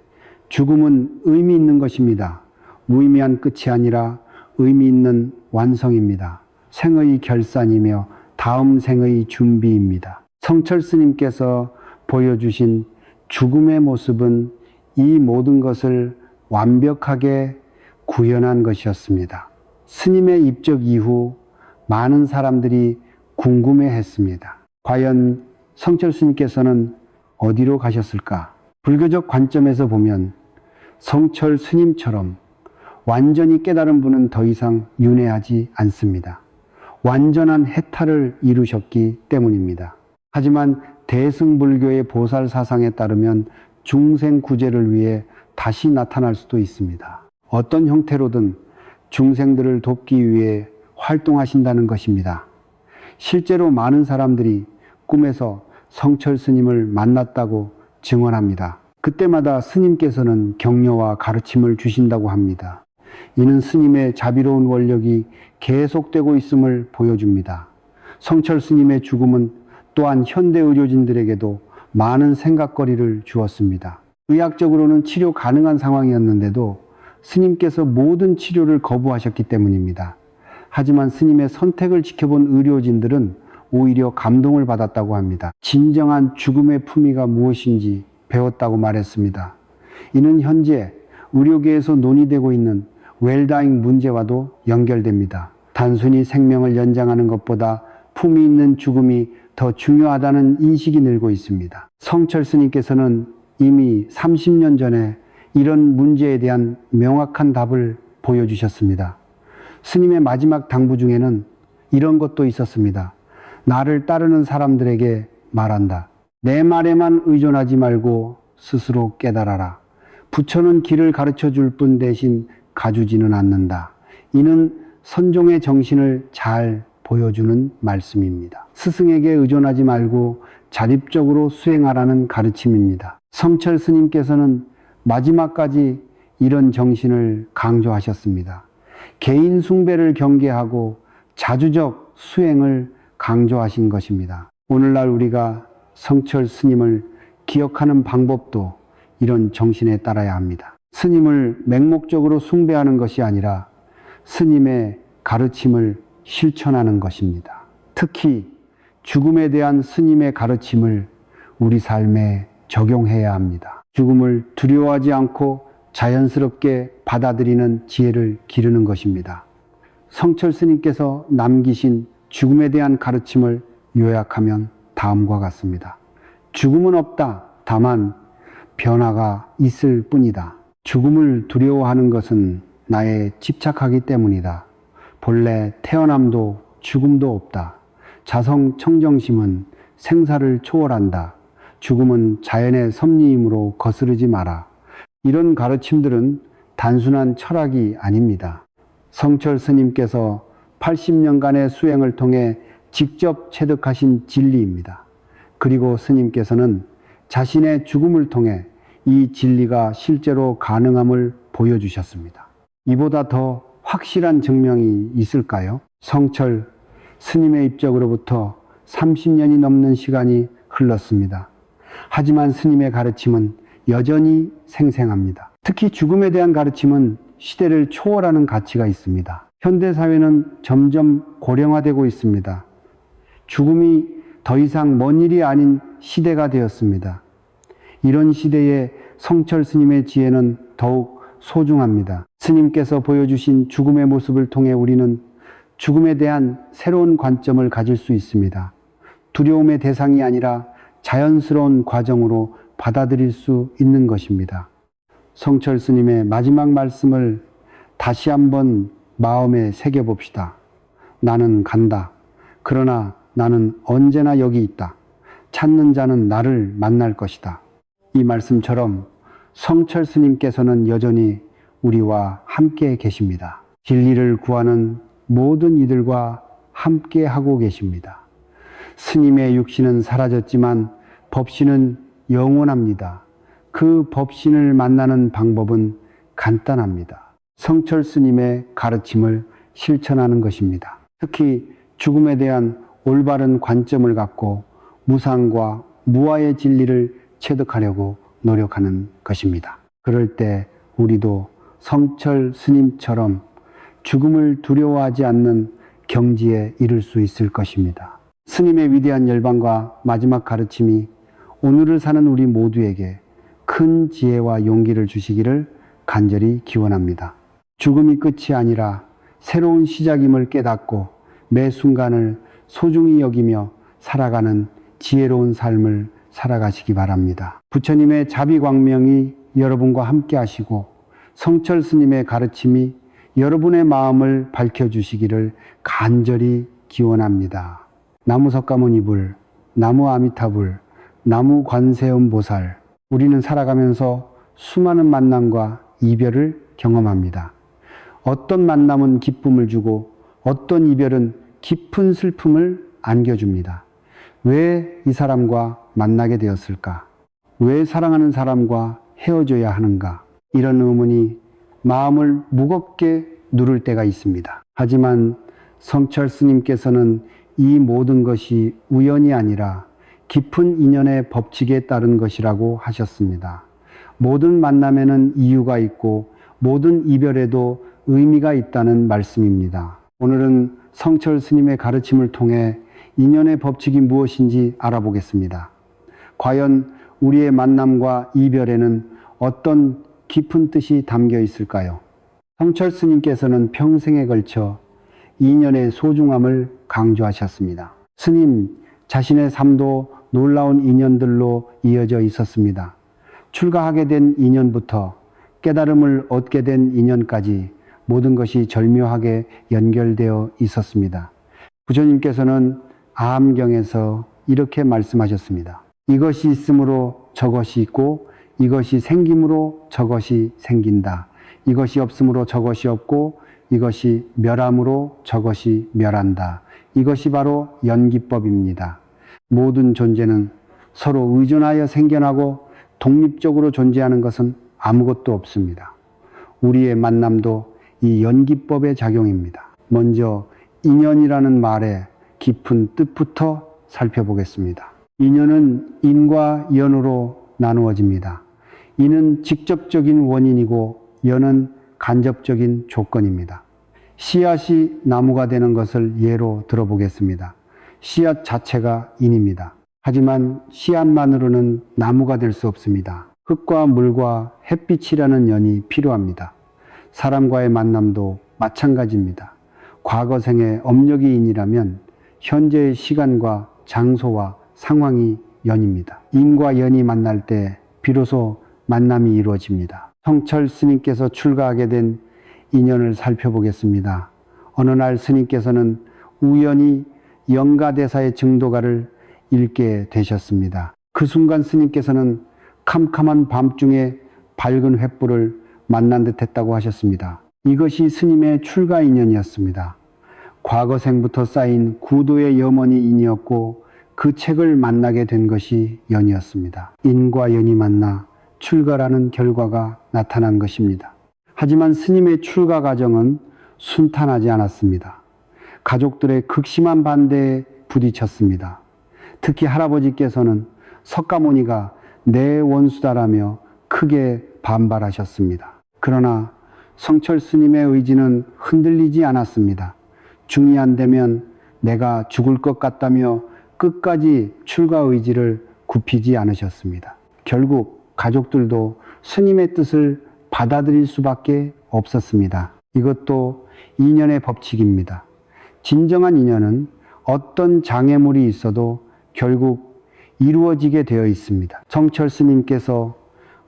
죽음은 의미 있는 것입니다. 무의미한 끝이 아니라 의미 있는 완성입니다. 생의 결산이며 다음 생의 준비입니다. 성철 스님께서 보여주신 죽음의 모습은 이 모든 것을 완벽하게 구현한 것이었습니다. 스님의 입적 이후 많은 사람들이 궁금해했습니다. 과연 성철 스님께서는 어디로 가셨을까? 불교적 관점에서 보면 성철 스님처럼 완전히 깨달은 분은 더 이상 윤회하지 않습니다. 완전한 해탈을 이루셨기 때문입니다. 하지만 대승불교의 보살 사상에 따르면 중생 구제를 위해 다시 나타날 수도 있습니다. 어떤 형태로든 중생들을 돕기 위해 활동하신다는 것입니다. 실제로 많은 사람들이 꿈에서 성철 스님을 만났다고 증언합니다. 그때마다 스님께서는 격려와 가르침을 주신다고 합니다. 이는 스님의 자비로운 원력이 계속되고 있음을 보여줍니다. 성철 스님의 죽음은 또한 현대 의료진들에게도 많은 생각거리를 주었습니다. 의학적으로는 치료 가능한 상황이었는데도 스님께서 모든 치료를 거부하셨기 때문입니다. 하지만 스님의 선택을 지켜본 의료진들은 오히려 감동을 받았다고 합니다. 진정한 죽음의 품위가 무엇인지 배웠다고 말했습니다. 이는 현재 의료계에서 논의되고 있는 웰다잉 문제와도 연결됩니다. 단순히 생명을 연장하는 것보다 품위 있는 죽음이 더 중요하다는 인식이 늘고 있습니다. 성철 스님께서는 이미 30년 전에 이런 문제에 대한 명확한 답을 보여주셨습니다. 스님의 마지막 당부 중에는 이런 것도 있었습니다. 나를 따르는 사람들에게 말한다. 내 말에만 의존하지 말고 스스로 깨달아라. 부처는 길을 가르쳐 줄 뿐 대신 가주지는 않는다. 이는 선종의 정신을 잘 보여주는 말씀입니다. 스승에게 의존하지 말고 자립적으로 수행하라는 가르침입니다. 성철 스님께서는 마지막까지 이런 정신을 강조하셨습니다. 개인 숭배를 경계하고 자주적 수행을 강조하신 것입니다. 오늘날 우리가 성철 스님을 기억하는 방법도 이런 정신에 따라야 합니다. 스님을 맹목적으로 숭배하는 것이 아니라 스님의 가르침을 실천하는 것입니다. 특히 죽음에 대한 스님의 가르침을 우리 삶에 적용해야 합니다. 죽음을 두려워하지 않고 자연스럽게 받아들이는 지혜를 기르는 것입니다. 성철 스님께서 남기신 죽음에 대한 가르침을 요약하면 다음과 같습니다. 죽음은 없다. 다만 변화가 있을 뿐이다. 죽음을 두려워하는 것은 나에 집착하기 때문이다. 본래 태어남도 죽음도 없다. 자성 청정심은 생사를 초월한다. 죽음은 자연의 섭리이므로 거스르지 마라. 이런 가르침들은 단순한 철학이 아닙니다. 성철 스님께서 80년간의 수행을 통해 직접 체득하신 진리입니다. 그리고 스님께서는 자신의 죽음을 통해 이 진리가 실제로 가능함을 보여주셨습니다. 이보다 더 확실한 증명이 있을까요? 성철 스님의 입적으로부터 30년이 넘는 시간이 흘렀습니다. 하지만 스님의 가르침은 여전히 생생합니다. 특히 죽음에 대한 가르침은 시대를 초월하는 가치가 있습니다. 현대사회는 점점 고령화되고 있습니다. 죽음이 더 이상 먼 일이 아닌 시대가 되었습니다. 이런 시대에 성철 스님의 지혜는 더욱 소중합니다. 스님께서 보여주신 죽음의 모습을 통해 우리는 죽음에 대한 새로운 관점을 가질 수 있습니다. 두려움의 대상이 아니라 자연스러운 과정으로 받아들일 수 있는 것입니다. 성철 스님의 마지막 말씀을 다시 한번 마음에 새겨봅시다. 나는 간다. 그러나 나는 언제나 여기 있다. 찾는 자는 나를 만날 것이다. 이 말씀처럼 성철 스님께서는 여전히 우리와 함께 계십니다. 진리를 구하는 모든 이들과 함께 하고 계십니다. 스님의 육신은 사라졌지만 법신은 영원합니다. 그 법신을 만나는 방법은 간단합니다. 성철 스님의 가르침을 실천하는 것입니다. 특히 죽음에 대한 올바른 관점을 갖고 무상과 무아의 진리를 체득하려고 노력하는 것입니다. 그럴 때 우리도 성철 스님처럼 죽음을 두려워하지 않는 경지에 이를 수 있을 것입니다. 스님의 위대한 열반과 마지막 가르침이 오늘을 사는 우리 모두에게 큰 지혜와 용기를 주시기를 간절히 기원합니다. 죽음이 끝이 아니라 새로운 시작임을 깨닫고 매 순간을 소중히 여기며 살아가는 지혜로운 삶을 살아가시기 바랍니다. 부처님의 자비광명이 여러분과 함께 하시고 성철 스님의 가르침이 여러분의 마음을 밝혀주시기를 간절히 기원합니다. 나무 석가모니불, 나무 아미타불, 나무 관세음보살. 우리는 살아가면서 수많은 만남과 이별을 경험합니다. 어떤 만남은 기쁨을 주고 어떤 이별은 깊은 슬픔을 안겨줍니다. 왜 이 사람과 만나게 되었을까? 왜 사랑하는 사람과 헤어져야 하는가? 이런 의문이 마음을 무겁게 누를 때가 있습니다. 하지만 성철 스님께서는 이 모든 것이 우연이 아니라 깊은 인연의 법칙에 따른 것이라고 하셨습니다. 모든 만남에는 이유가 있고 모든 이별에도 의미가 있다는 말씀입니다. 오늘은 성철 스님의 가르침을 통해 인연의 법칙이 무엇인지 알아보겠습니다. 과연 우리의 만남과 이별에는 어떤 깊은 뜻이 담겨 있을까요? 성철 스님께서는 평생에 걸쳐 인연의 소중함을 강조하셨습니다. 스님 자신의 삶도 놀라운 인연들로 이어져 있었습니다. 출가하게 된 인연부터 깨달음을 얻게 된 인연까지 모든 것이 절묘하게 연결되어 있었습니다. 부처님께서는 아함경에서 이렇게 말씀하셨습니다. 이것이 있으므로 저것이 있고 이것이 생김으로 저것이 생긴다. 이것이 없으므로 저것이 없고 이것이 멸함으로 저것이 멸한다. 이것이 바로 연기법입니다. 모든 존재는 서로 의존하여 생겨나고 독립적으로 존재하는 것은 아무것도 없습니다. 우리의 만남도 이 연기법의 작용입니다. 먼저 인연이라는 말의 깊은 뜻부터 살펴보겠습니다. 인연은 인과 연으로 나누어집니다. 인은 직접적인 원인이고 연은 간접적인 조건입니다. 씨앗이 나무가 되는 것을 예로 들어보겠습니다. 씨앗 자체가 인입니다. 하지만 씨앗만으로는 나무가 될 수 없습니다. 흙과 물과 햇빛이라는 연이 필요합니다. 사람과의 만남도 마찬가지입니다. 과거 생의 업력이 인이라면 현재의 시간과 장소와 상황이 연입니다. 인과 연이 만날 때 비로소 만남이 이루어집니다. 성철 스님께서 출가하게 된 인연을 살펴보겠습니다. 어느 날 스님께서는 우연히 영가대사의 증도가를 읽게 되셨습니다. 그 순간 스님께서는 캄캄한 밤중에 밝은 횃불을 만난 듯 했다고 하셨습니다. 이것이 스님의 출가 인연이었습니다. 과거 생부터 쌓인 구도의 염원이 인이었고 그 책을 만나게 된 것이 연이었습니다. 인과 연이 만나 출가라는 결과가 나타난 것입니다. 하지만 스님의 출가 과정은 순탄하지 않았습니다. 가족들의 극심한 반대에 부딪혔습니다. 특히 할아버지께서는 석가모니가 내 원수다라며 크게 반발하셨습니다. 그러나 성철 스님의 의지는 흔들리지 않았습니다. 중이 안 되면 내가 죽을 것 같다며 끝까지 출가 의지를 굽히지 않으셨습니다. 결국 가족들도 스님의 뜻을 받아들일 수밖에 없었습니다. 이것도 인연의 법칙입니다. 진정한 인연은 어떤 장애물이 있어도 결국 이루어지게 되어 있습니다. 성철 스님께서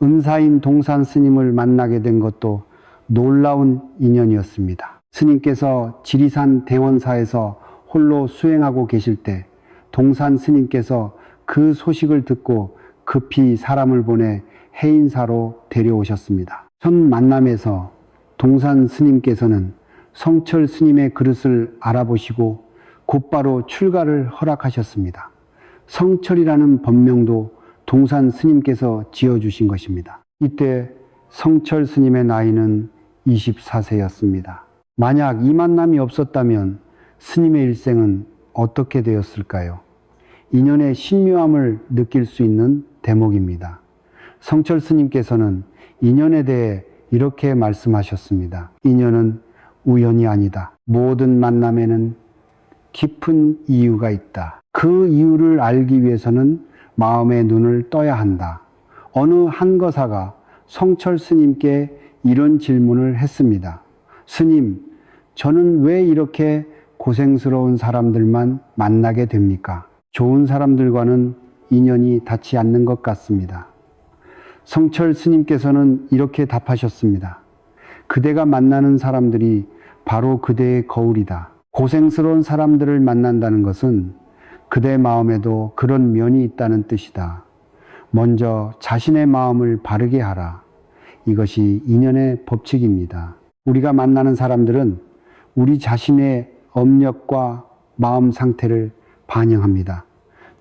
은사인 동산 스님을 만나게 된 것도 놀라운 인연이었습니다. 스님께서 지리산 대원사에서 홀로 수행하고 계실 때 동산 스님께서 그 소식을 듣고 급히 사람을 보내 해인사로 데려오셨습니다. 첫 만남에서 동산 스님께서는 성철 스님의 그릇을 알아보시고 곧바로 출가를 허락하셨습니다. 성철이라는 법명도 동산 스님께서 지어주신 것입니다. 이때 성철 스님의 나이는 24세였습니다. 만약 이 만남이 없었다면 스님의 일생은 어떻게 되었을까요? 인연의 신묘함을 느낄 수 있는 대목입니다. 성철 스님께서는 인연에 대해 이렇게 말씀하셨습니다. 인연은 우연이 아니다. 모든 만남에는 깊은 이유가 있다. 그 이유를 알기 위해서는 마음의 눈을 떠야 한다. 어느 한거사가 성철 스님께 이런 질문을 했습니다. 스님, 저는 왜 이렇게 고생스러운 사람들만 만나게 됩니까? 좋은 사람들과는 인연이 닿지 않는 것 같습니다. 성철 스님께서는 이렇게 답하셨습니다. 그대가 만나는 사람들이 바로 그대의 거울이다. 고생스러운 사람들을 만난다는 것은 그대 마음에도 그런 면이 있다는 뜻이다. 먼저 자신의 마음을 바르게 하라. 이것이 인연의 법칙입니다. 우리가 만나는 사람들은 우리 자신의 업력과 마음 상태를 반영합니다.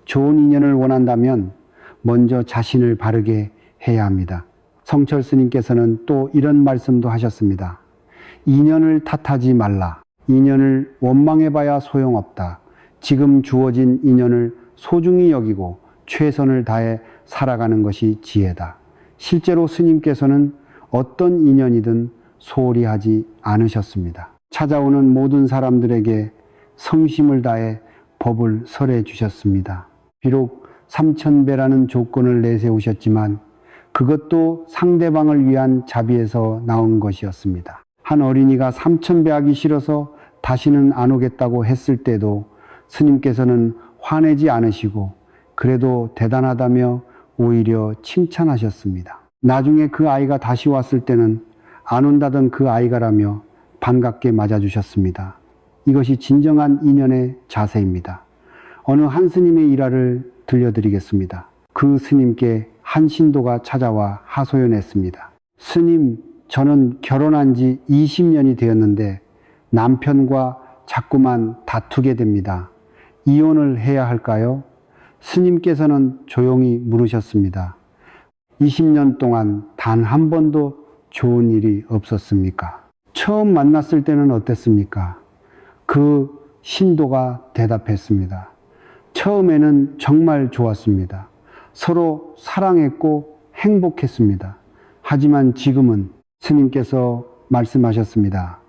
좋은 인연을 원한다면 먼저 자신을 바르게 해야 합니다. 성철 스님께서는 또 이런 말씀도 하셨습니다. 인연을 탓하지 말라. 인연을 원망해봐야 소용없다. 지금 주어진 인연을 소중히 여기고 최선을 다해 살아가는 것이 지혜다. 실제로 스님께서는 어떤 인연이든 소홀히 하지 않으셨습니다. 찾아오는 모든 사람들에게 성심을 다해 법을 설해 주셨습니다. 비록 삼천배라는 조건을 내세우셨지만 그것도 상대방을 위한 자비에서 나온 것이었습니다. 한 어린이가 삼천배하기 싫어서 다시는 안 오겠다고 했을 때도 스님께서는 화내지 않으시고 그래도 대단하다며 오히려 칭찬하셨습니다. 나중에 그 아이가 다시 왔을 때는 안 온다던 그 아이가라며 반갑게 맞아주셨습니다. 이것이 진정한 인연의 자세입니다. 어느 한 스님의 일화를 들려드리겠습니다. 그 스님께 한 신도가 찾아와 하소연했습니다. 스님, 저는 결혼한 지 20년이 되었는데 남편과 자꾸만 다투게 됩니다. 이혼을 해야 할까요? 스님께서는 조용히 물으셨습니다. 20년 동안 단 한 번도 좋은 일이 없었습니까? 처음 만났을 때는 어땠습니까? 그 신도가 대답했습니다. 처음에는 정말 좋았습니다. 서로 사랑했고 행복했습니다. 하지만 지금은 스님께서 말씀하셨습니다.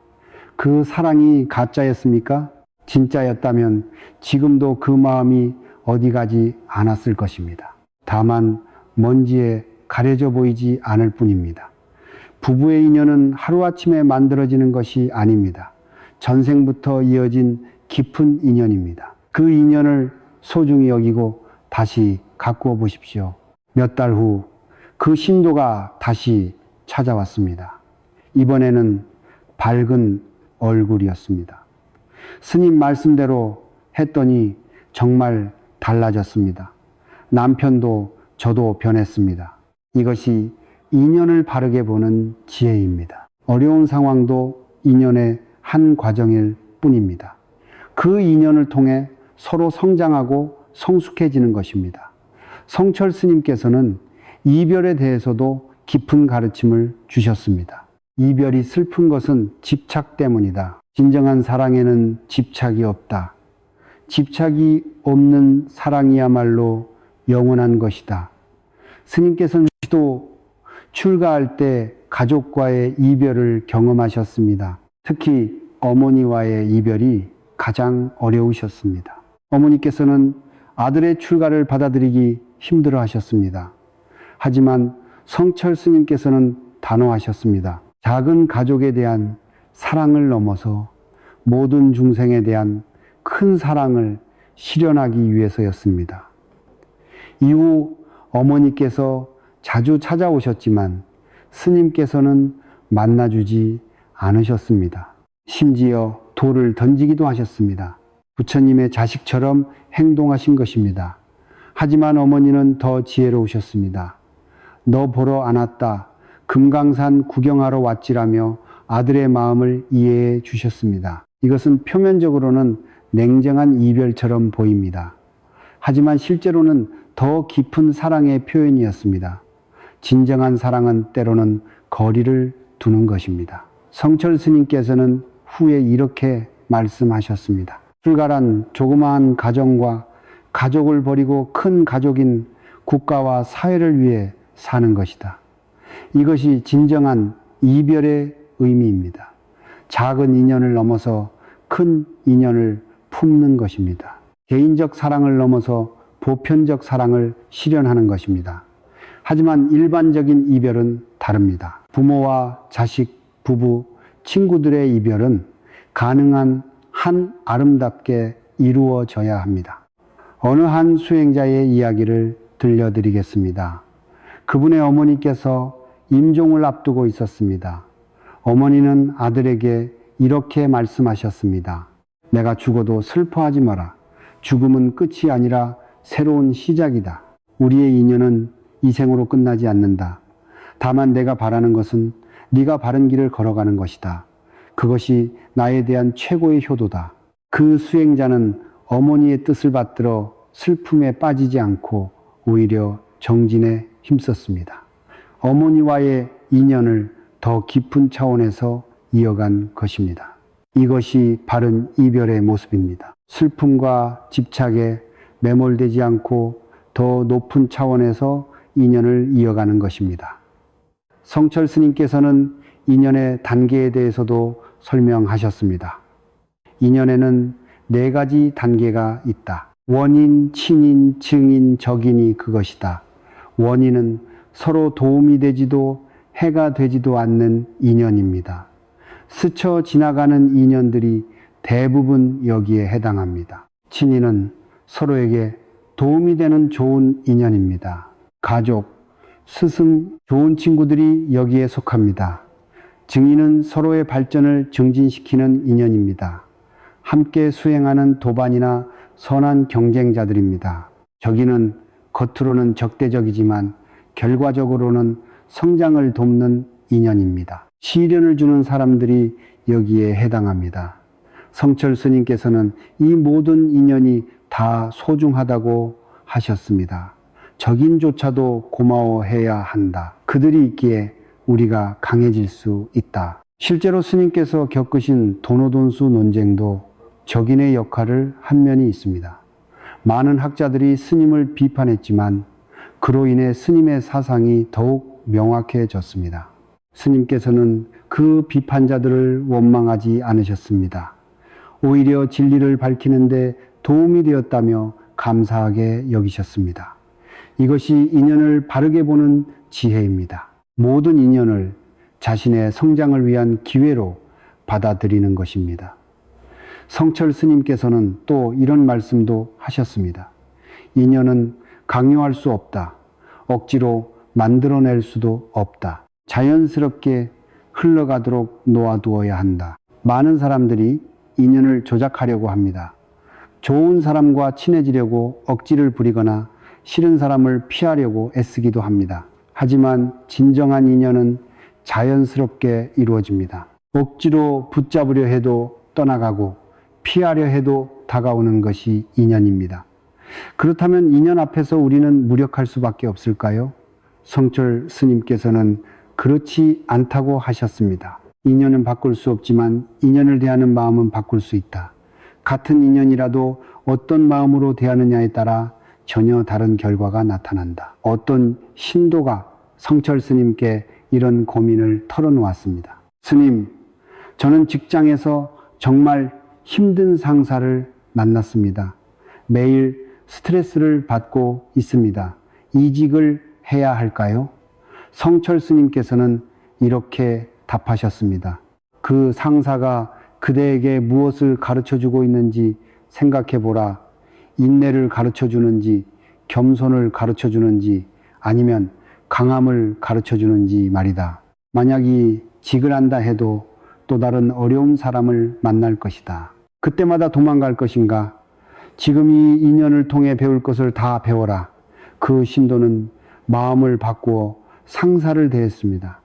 그 사랑이 가짜였습니까? 진짜였다면 지금도 그 마음이 어디 가지 않았을 것입니다. 다만 먼지에 가려져 보이지 않을 뿐입니다. 부부의 인연은 하루아침에 만들어지는 것이 아닙니다. 전생부터 이어진 깊은 인연입니다. 그 인연을 소중히 여기고 다시 가꾸어 보십시오. 몇 달 후 그 신도가 다시 찾아왔습니다. 이번에는 밝은 얼굴이었습니다. 스님 말씀대로 했더니 정말 달라졌습니다. 남편도 저도 변했습니다. 이것이 인연을 바르게 보는 지혜입니다. 어려운 상황도 인연의 한 과정일 뿐입니다. 그 인연을 통해 서로 성장하고 성숙해지는 것입니다. 성철 스님께서는 이별에 대해서도 깊은 가르침을 주셨습니다. 이별이 슬픈 것은 집착 때문이다. 진정한 사랑에는 집착이 없다. 집착이 없는 사랑이야말로 영원한 것이다. 스님께서는 또 출가할 때 가족과의 이별을 경험하셨습니다. 특히 어머니와의 이별이 가장 어려우셨습니다. 어머니께서는 아들의 출가를 받아들이기 힘들어 하셨습니다. 하지만 성철 스님께서는 단호하셨습니다. 작은 가족에 대한 사랑을 넘어서 모든 중생에 대한 큰 사랑을 실현하기 위해서였습니다. 이후 어머니께서 자주 찾아오셨지만 스님께서는 만나주지 않으셨습니다. 심지어 돌을 던지기도 하셨습니다. 부처님의 자식처럼 행동하신 것입니다. 하지만 어머니는 더 지혜로우셨습니다. 너 보러 안 왔다. 금강산 구경하러 왔지라며 아들의 마음을 이해해 주셨습니다. 이것은 표면적으로는 냉정한 이별처럼 보입니다. 하지만 실제로는 더 깊은 사랑의 표현이었습니다. 진정한 사랑은 때로는 거리를 두는 것입니다. 성철 스님께서는 후에 이렇게 말씀하셨습니다. 출가란 조그마한 가정과 가족을 버리고 큰 가족인 국가와 사회를 위해 사는 것이다. 이것이 진정한 이별의 의미입니다. 작은 인연을 넘어서 큰 인연을 품는 것입니다. 개인적 사랑을 넘어서 보편적 사랑을 실현하는 것입니다. 하지만 일반적인 이별은 다릅니다. 부모와 자식, 부부, 친구들의 이별은 가능한 한 아름답게 이루어져야 합니다. 어느 한 수행자의 이야기를 들려드리겠습니다. 그분의 어머니께서 임종을 앞두고 있었습니다. 어머니는 아들에게 이렇게 말씀하셨습니다. 내가 죽어도 슬퍼하지 마라. 죽음은 끝이 아니라 새로운 시작이다. 우리의 인연은 이 생으로 끝나지 않는다. 다만 내가 바라는 것은 네가 바른 길을 걸어가는 것이다. 그것이 나에 대한 최고의 효도다. 그 수행자는 어머니의 뜻을 받들어 슬픔에 빠지지 않고 오히려 정진에 힘썼습니다. 어머니와의 인연을 더 깊은 차원에서 이어간 것입니다. 이것이 바른 이별의 모습입니다. 슬픔과 집착에 매몰되지 않고 더 높은 차원에서 인연을 이어가는 것입니다. 성철 스님께서는 인연의 단계에 대해서도 설명하셨습니다. 인연에는 4가지 단계가 있다. 원인, 친인, 증인, 적인이 그것이다. 원인은 서로 도움이 되지도 해가 되지도 않는 인연입니다. 스쳐 지나가는 인연들이 대부분 여기에 해당합니다. 친인은 서로에게 도움이 되는 좋은 인연입니다. 가족, 스승, 좋은 친구들이 여기에 속합니다. 증인은 서로의 발전을 증진시키는 인연입니다. 함께 수행하는 도반이나 선한 경쟁자들입니다. 적인은 겉으로는 적대적이지만 결과적으로는 성장을 돕는 인연입니다. 시련을 주는 사람들이 여기에 해당합니다. 성철 스님께서는 이 모든 인연이 다 소중하다고 하셨습니다. 적인조차도 고마워해야 한다. 그들이 있기에 우리가 강해질 수 있다. 실제로 스님께서 겪으신 도노돈수 논쟁도 적인의 역할을 한 면이 있습니다. 많은 학자들이 스님을 비판했지만 그로 인해 스님의 사상이 더욱 명확해졌습니다. 스님께서는 그 비판자들을 원망하지 않으셨습니다. 오히려 진리를 밝히는데 도움이 되었다며 감사하게 여기셨습니다. 이것이 인연을 바르게 보는 지혜입니다. 모든 인연을 자신의 성장을 위한 기회로 받아들이는 것입니다. 성철 스님께서는 또 이런 말씀도 하셨습니다. 인연은 강요할 수 없다. 억지로 만들어낼 수도 없다. 자연스럽게 흘러가도록 놓아두어야 한다. 많은 사람들이 인연을 조작하려고 합니다. 좋은 사람과 친해지려고 억지를 부리거나 싫은 사람을 피하려고 애쓰기도 합니다. 하지만 진정한 인연은 자연스럽게 이루어집니다. 억지로 붙잡으려 해도 떠나가고 피하려 해도 다가오는 것이 인연입니다. 그렇다면 인연 앞에서 우리는 무력할 수밖에 없을까요? 성철 스님께서는 그렇지 않다고 하셨습니다. 인연은 바꿀 수 없지만 인연을 대하는 마음은 바꿀 수 있다. 같은 인연이라도 어떤 마음으로 대하느냐에 따라 전혀 다른 결과가 나타난다. 어떤 신도가 성철 스님께 이런 고민을 털어놓았습니다. 스님, 저는 직장에서 정말 힘든 상사를 만났습니다. 매일 스트레스를 받고 있습니다. 이직을 해야 할까요? 성철 스님께서는 이렇게 답하셨습니다. 그 상사가 그대에게 무엇을 가르쳐 주고 있는지 생각해 보라. 인내를 가르쳐 주는지, 겸손을 가르쳐 주는지, 아니면 강함을 가르쳐 주는지 말이다. 만약 이직을 한다 해도 또 다른 어려운 사람을 만날 것이다. 그때마다 도망갈 것인가? 지금 이 인연을 통해 배울 것을 다 배워라. 그 신도는 마음을 바꾸어 상사를 대했습니다.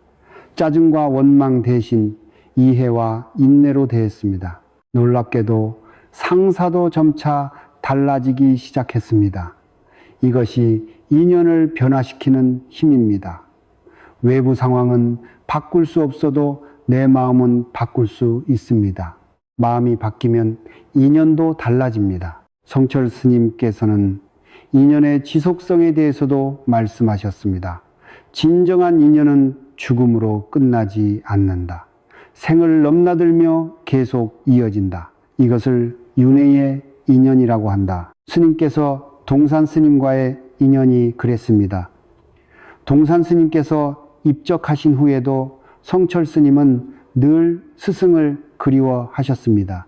짜증과 원망 대신 이해와 인내로 대했습니다. 놀랍게도 상사도 점차 달라지기 시작했습니다. 이것이 인연을 변화시키는 힘입니다. 외부 상황은 바꿀 수 없어도 내 마음은 바꿀 수 있습니다. 마음이 바뀌면 인연도 달라집니다. 성철 스님께서는 인연의 지속성에 대해서도 말씀하셨습니다. 진정한 인연은 죽음으로 끝나지 않는다. 생을 넘나들며 계속 이어진다. 이것을 윤회의 인연이라고 한다. 스님께서 동산 스님과의 인연이 그랬습니다. 동산 스님께서 입적하신 후에도 성철 스님은 늘 스승을 그리워하셨습니다.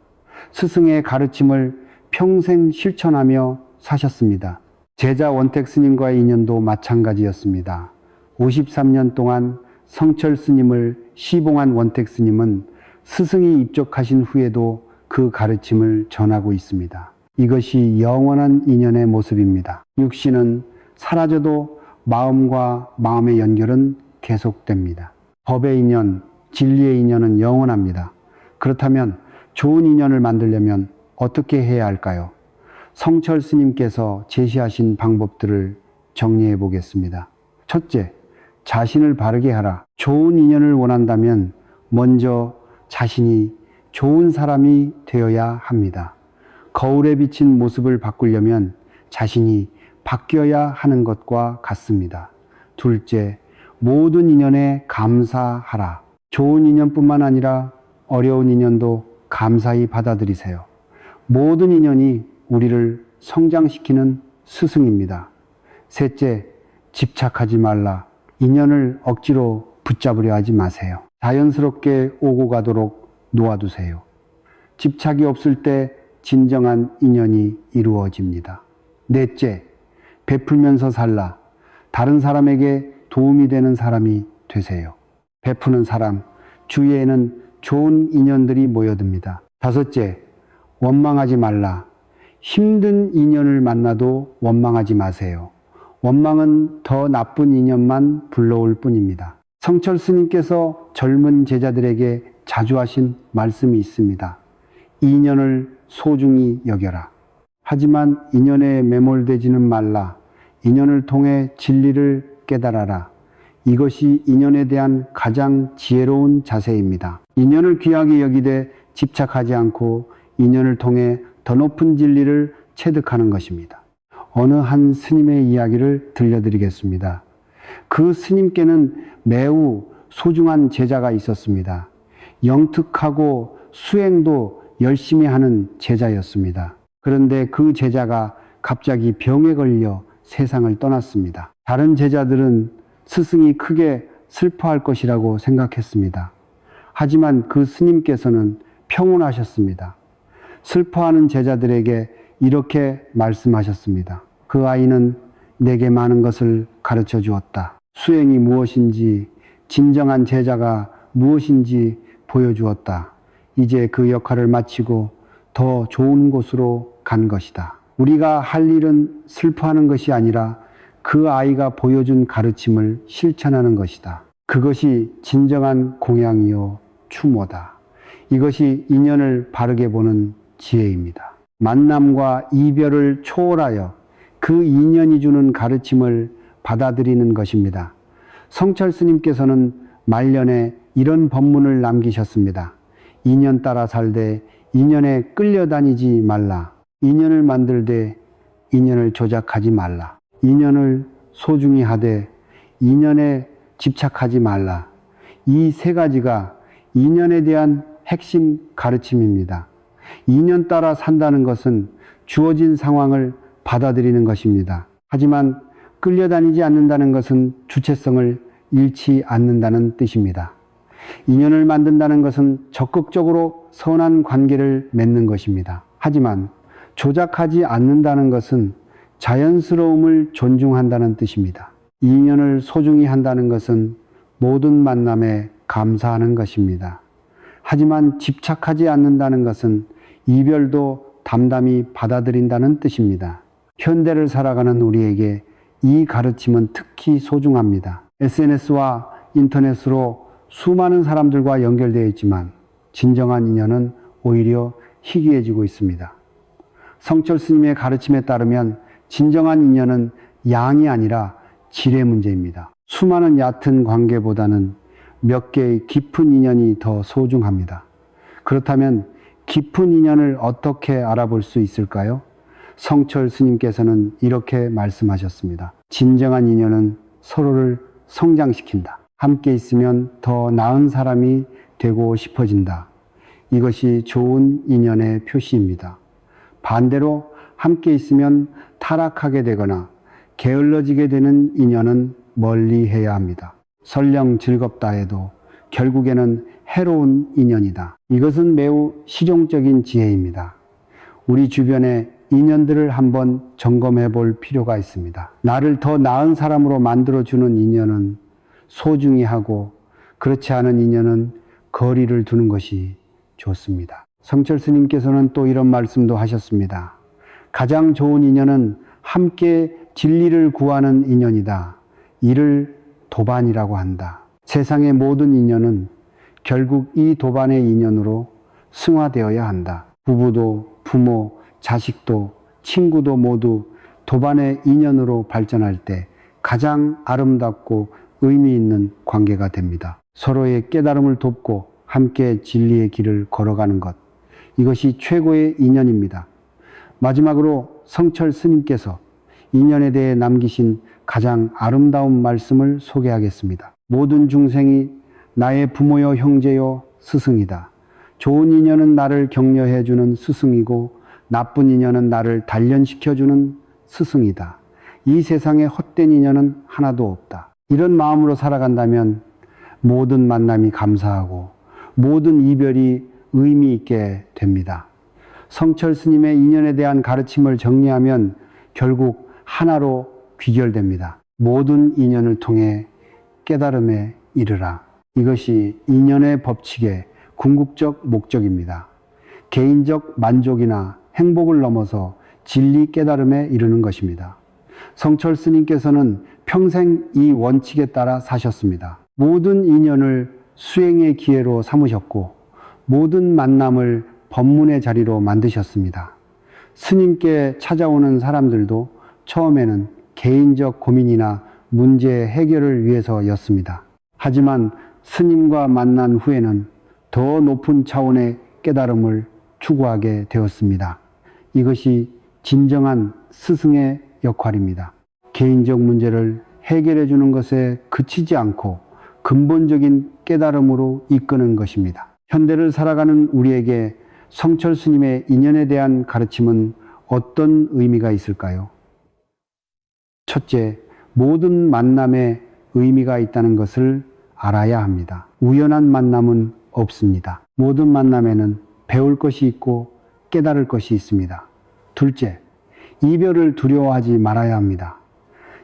스승의 가르침을 평생 실천하며 사셨습니다. 제자 원택 스님과의 인연도 마찬가지였습니다. 53년 동안 성철 스님을 시봉한 원택 스님은 스승이 입적하신 후에도 그 가르침을 전하고 있습니다. 이것이 영원한 인연의 모습입니다. 육신은 사라져도 마음과 마음의 연결은 계속됩니다. 법의 인연, 진리의 인연은 영원합니다. 그렇다면 좋은 인연을 만들려면 어떻게 해야 할까요? 성철 스님께서 제시하신 방법들을 정리해 보겠습니다. 첫째, 자신을 바르게 하라. 좋은 인연을 원한다면 먼저 자신이 좋은 사람이 되어야 합니다. 거울에 비친 모습을 바꾸려면 자신이 바뀌어야 하는 것과 같습니다. 둘째, 모든 인연에 감사하라. 좋은 인연뿐만 아니라 어려운 인연도 감사히 받아들이세요. 모든 인연이 우리를 성장시키는 스승입니다. 셋째, 집착하지 말라. 인연을 억지로 붙잡으려 하지 마세요. 자연스럽게 오고 가도록 놓아두세요. 집착이 없을 때 진정한 인연이 이루어집니다. 넷째, 베풀면서 살라. 다른 사람에게 도움이 되는 사람이 되세요. 베푸는 사람, 주위에는 좋은 인연들이 모여듭니다. 다섯째, 원망하지 말라. 힘든 인연을 만나도 원망하지 마세요. 원망은 더 나쁜 인연만 불러올 뿐입니다. 성철 스님께서 젊은 제자들에게 자주 하신 말씀이 있습니다. 인연을 소중히 여겨라. 하지만 인연에 매몰되지는 말라. 인연을 통해 진리를 깨달아라. 이것이 인연에 대한 가장 지혜로운 자세입니다. 인연을 귀하게 여기되 집착하지 않고 인연을 통해 더 높은 진리를 체득하는 것입니다. 어느 한 스님의 이야기를 들려드리겠습니다. 그 스님께는 매우 소중한 제자가 있었습니다. 영특하고 수행도 열심히 하는 제자였습니다. 그런데 그 제자가 갑자기 병에 걸려 세상을 떠났습니다. 다른 제자들은 스승이 크게 슬퍼할 것이라고 생각했습니다. 하지만 그 스님께서는 평온하셨습니다. 슬퍼하는 제자들에게 이렇게 말씀하셨습니다. 그 아이는 내게 많은 것을 가르쳐 주었다. 수행이 무엇인지, 진정한 제자가 무엇인지 보여주었다. 이제 그 역할을 마치고 더 좋은 곳으로 간 것이다. 우리가 할 일은 슬퍼하는 것이 아니라 그 아이가 보여준 가르침을 실천하는 것이다. 그것이 진정한 공양이요 추모다. 이것이 인연을 바르게 보는 지혜입니다. 만남과 이별을 초월하여 그 인연이 주는 가르침을 받아들이는 것입니다. 성철 스님께서는 말년에 이런 법문을 남기셨습니다. 인연 따라 살되 인연에 끌려다니지 말라. 인연을 만들되 인연을 조작하지 말라. 인연을 소중히 하되 인연에 집착하지 말라. 이 세 가지가 인연에 대한 핵심 가르침입니다. 인연 따라 산다는 것은 주어진 상황을 받아들이는 것입니다. 하지만 끌려다니지 않는다는 것은 주체성을 잃지 않는다는 뜻입니다. 인연을 만든다는 것은 적극적으로 선한 관계를 맺는 것입니다. 하지만 조작하지 않는다는 것은 자연스러움을 존중한다는 뜻입니다. 인연을 소중히 한다는 것은 모든 만남에 감사하는 것입니다. 하지만 집착하지 않는다는 것은 이별도 담담히 받아들인다는 뜻입니다. 현대를 살아가는 우리에게 이 가르침은 특히 소중합니다. SNS와 인터넷으로 수많은 사람들과 연결되어 있지만 진정한 인연은 오히려 희귀해지고 있습니다. 성철 스님의 가르침에 따르면 진정한 인연은 양이 아니라 질의 문제입니다. 수많은 얕은 관계보다는 몇 개의 깊은 인연이 더 소중합니다. 그렇다면 깊은 인연을 어떻게 알아볼 수 있을까요? 성철 스님께서는 이렇게 말씀하셨습니다. 진정한 인연은 서로를 성장시킨다. 함께 있으면 더 나은 사람이 되고 싶어진다. 이것이 좋은 인연의 표시입니다. 반대로 함께 있으면 타락하게 되거나 게을러지게 되는 인연은 멀리 해야 합니다. 설령 즐겁다 해도 결국에는 해로운 인연이다. 이것은 매우 실용적인 지혜입니다. 우리 주변의 인연들을 한번 점검해 볼 필요가 있습니다. 나를 더 나은 사람으로 만들어주는 인연은 소중히 하고 그렇지 않은 인연은 거리를 두는 것이 좋습니다. 성철 스님께서는 또 이런 말씀도 하셨습니다. 가장 좋은 인연은 함께 진리를 구하는 인연이다. 이를 도반이라고 한다. 세상의 모든 인연은 결국 이 도반의 인연으로 승화되어야 한다. 부부도 부모, 자식도 친구도 모두 도반의 인연으로 발전할 때 가장 아름답고 의미 있는 관계가 됩니다. 서로의 깨달음을 돕고 함께 진리의 길을 걸어가는 것. 이것이 최고의 인연입니다. 마지막으로 성철 스님께서 인연에 대해 남기신 가장 아름다운 말씀을 소개하겠습니다. 모든 중생이 나의 부모요 형제요 스승이다. 좋은 인연은 나를 격려해주는 스승이고 나쁜 인연은 나를 단련시켜주는 스승이다. 이 세상에 헛된 인연은 하나도 없다. 이런 마음으로 살아간다면 모든 만남이 감사하고 모든 이별이 의미 있게 됩니다. 성철 스님의 인연에 대한 가르침을 정리하면 결국 하나로 귀결됩니다. 모든 인연을 통해 깨달음에 이르라. 이것이 인연의 법칙의 궁극적 목적입니다. 개인적 만족이나 행복을 넘어서 진리 깨달음에 이르는 것입니다. 성철 스님께서는 평생 이 원칙에 따라 사셨습니다. 모든 인연을 수행의 기회로 삼으셨고 모든 만남을 법문의 자리로 만드셨습니다. 스님께 찾아오는 사람들도 처음에는 개인적 고민이나 문제 해결을 위해서였습니다. 하지만 스님과 만난 후에는 더 높은 차원의 깨달음을 추구하게 되었습니다. 이것이 진정한 스승의 역할입니다. 개인적 문제를 해결해 주는 것에 그치지 않고 근본적인 깨달음으로 이끄는 것입니다. 현대를 살아가는 우리에게 성철 스님의 인연에 대한 가르침은 어떤 의미가 있을까요? 첫째, 모든 만남에 의미가 있다는 것을 알아야 합니다. 우연한 만남은 없습니다. 모든 만남에는 배울 것이 있고 깨달을 것이 있습니다. 둘째, 이별을 두려워하지 말아야 합니다.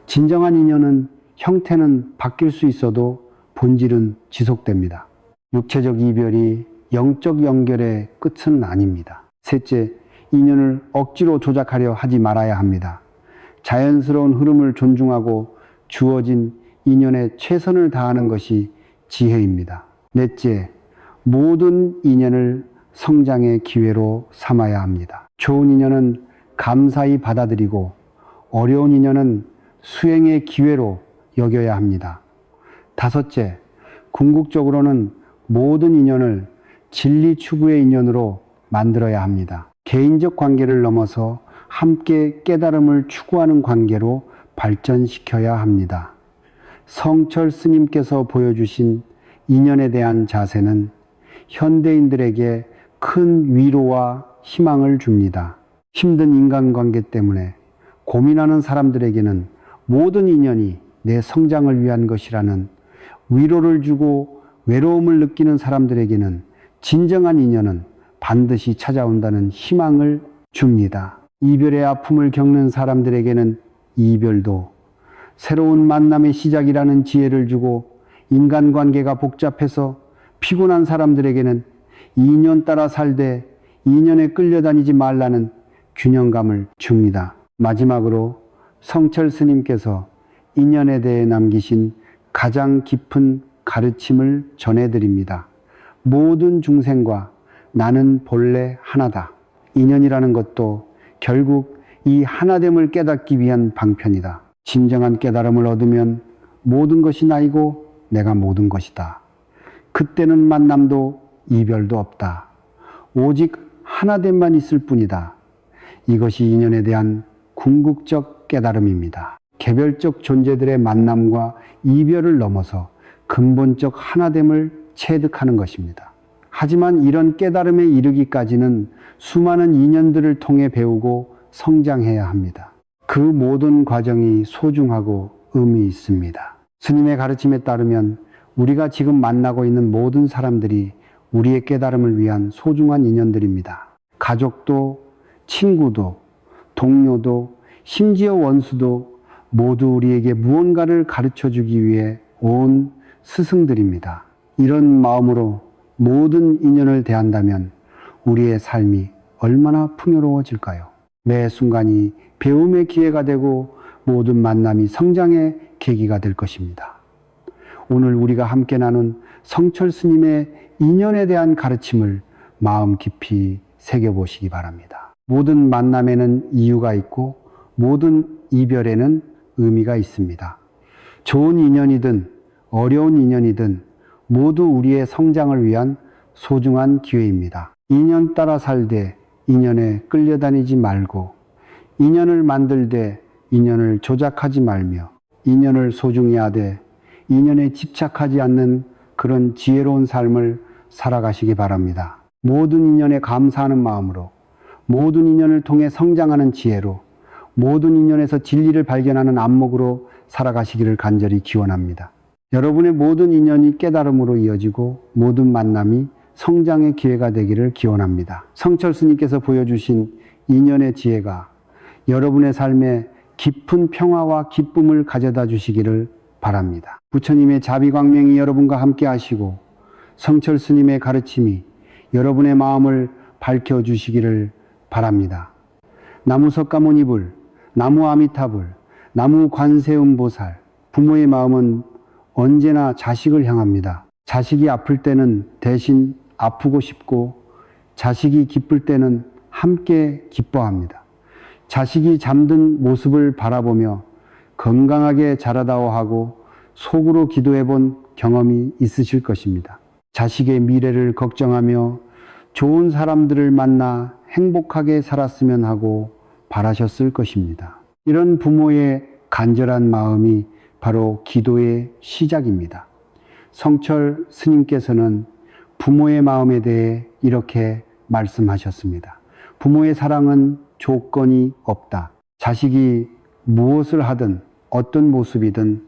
진정한 인연은 형태는 바뀔 수 있어도 본질은 지속됩니다. 육체적 이별이 영적 연결의 끝은 아닙니다. 셋째, 인연을 억지로 조작하려 하지 말아야 합니다. 자연스러운 흐름을 존중하고 주어진 인연에 최선을 다하는 것이 지혜입니다. 넷째, 모든 인연을 성장의 기회로 삼아야 합니다. 좋은 인연은 감사히 받아들이고 어려운 인연은 수행의 기회로 여겨야 합니다. 다섯째, 궁극적으로는 모든 인연을 진리 추구의 인연으로 만들어야 합니다. 개인적 관계를 넘어서 함께 깨달음을 추구하는 관계로 발전시켜야 합니다. 성철 스님께서 보여주신 인연에 대한 자세는 현대인들에게 큰 위로와 희망을 줍니다. 힘든 인간관계 때문에 고민하는 사람들에게는 모든 인연이 내 성장을 위한 것이라는 위로를 주고, 외로움을 느끼는 사람들에게는 진정한 인연은 반드시 찾아온다는 희망을 줍니다. 이별의 아픔을 겪는 사람들에게는 이별도 새로운 만남의 시작이라는 지혜를 주고, 인간관계가 복잡해서 피곤한 사람들에게는 인연 따라 살되 인연에 끌려다니지 말라는 균형감을 줍니다. 마지막으로 성철 스님께서 인연에 대해 남기신 가장 깊은 가르침을 전해드립니다. 모든 중생과 나는 본래 하나다. 인연이라는 것도 결국 이 하나됨을 깨닫기 위한 방편이다. 진정한 깨달음을 얻으면 모든 것이 나이고 내가 모든 것이다. 그때는 만남도 이별도 없다. 오직 하나됨만 있을 뿐이다. 이것이 인연에 대한 궁극적 깨달음입니다. 개별적 존재들의 만남과 이별을 넘어서 근본적 하나됨을 체득하는 것입니다. 하지만 이런 깨달음에 이르기까지는 수많은 인연들을 통해 배우고 성장해야 합니다. 그 모든 과정이 소중하고 의미 있습니다. 스님의 가르침에 따르면 우리가 지금 만나고 있는 모든 사람들이 우리의 깨달음을 위한 소중한 인연들입니다. 가족도, 친구도, 동료도, 심지어 원수도 모두 우리에게 무언가를 가르쳐 주기 위해 온 스승들입니다. 이런 마음으로 모든 인연을 대한다면 우리의 삶이 얼마나 풍요로워질까요? 매 순간이 배움의 기회가 되고 모든 만남이 성장의 계기가 될 것입니다. 오늘 우리가 함께 나눈 성철 스님의 인연에 대한 가르침을 마음 깊이 새겨보시기 바랍니다. 모든 만남에는 이유가 있고 모든 이별에는 의미가 있습니다. 좋은 인연이든 어려운 인연이든 모두 우리의 성장을 위한 소중한 기회입니다. 인연 따라 살되 인연에 끌려다니지 말고, 인연을 만들되 인연을 조작하지 말며, 인연을 소중히 하되 인연에 집착하지 않는 그런 지혜로운 삶을 살아가시기 바랍니다. 모든 인연에 감사하는 마음으로, 모든 인연을 통해 성장하는 지혜로, 모든 인연에서 진리를 발견하는 안목으로 살아가시기를 간절히 기원합니다. 여러분의 모든 인연이 깨달음으로 이어지고 모든 만남이 성장의 기회가 되기를 기원합니다. 성철 스님께서 보여주신 인연의 지혜가 여러분의 삶에 깊은 평화와 기쁨을 가져다 주시기를 바랍니다. 부처님의 자비광명이 여러분과 함께 하시고 성철 스님의 가르침이 여러분의 마음을 밝혀주시기를 바랍니다. 나무 석가모니불, 나무 아미타불, 나무 관세음보살, 부모의 마음은 언제나 자식을 향합니다. 자식이 아플 때는 대신 아프고 싶고, 자식이 기쁠 때는 함께 기뻐합니다. 자식이 잠든 모습을 바라보며 건강하게 자라다오 하고 속으로 기도해 본 경험이 있으실 것입니다. 자식의 미래를 걱정하며 좋은 사람들을 만나 행복하게 살았으면 하고 바라셨을 것입니다. 이런 부모의 간절한 마음이 바로 기도의 시작입니다. 성철 스님께서는 부모의 마음에 대해 이렇게 말씀하셨습니다. 부모의 사랑은 조건이 없다. 자식이 무엇을 하든 어떤 모습이든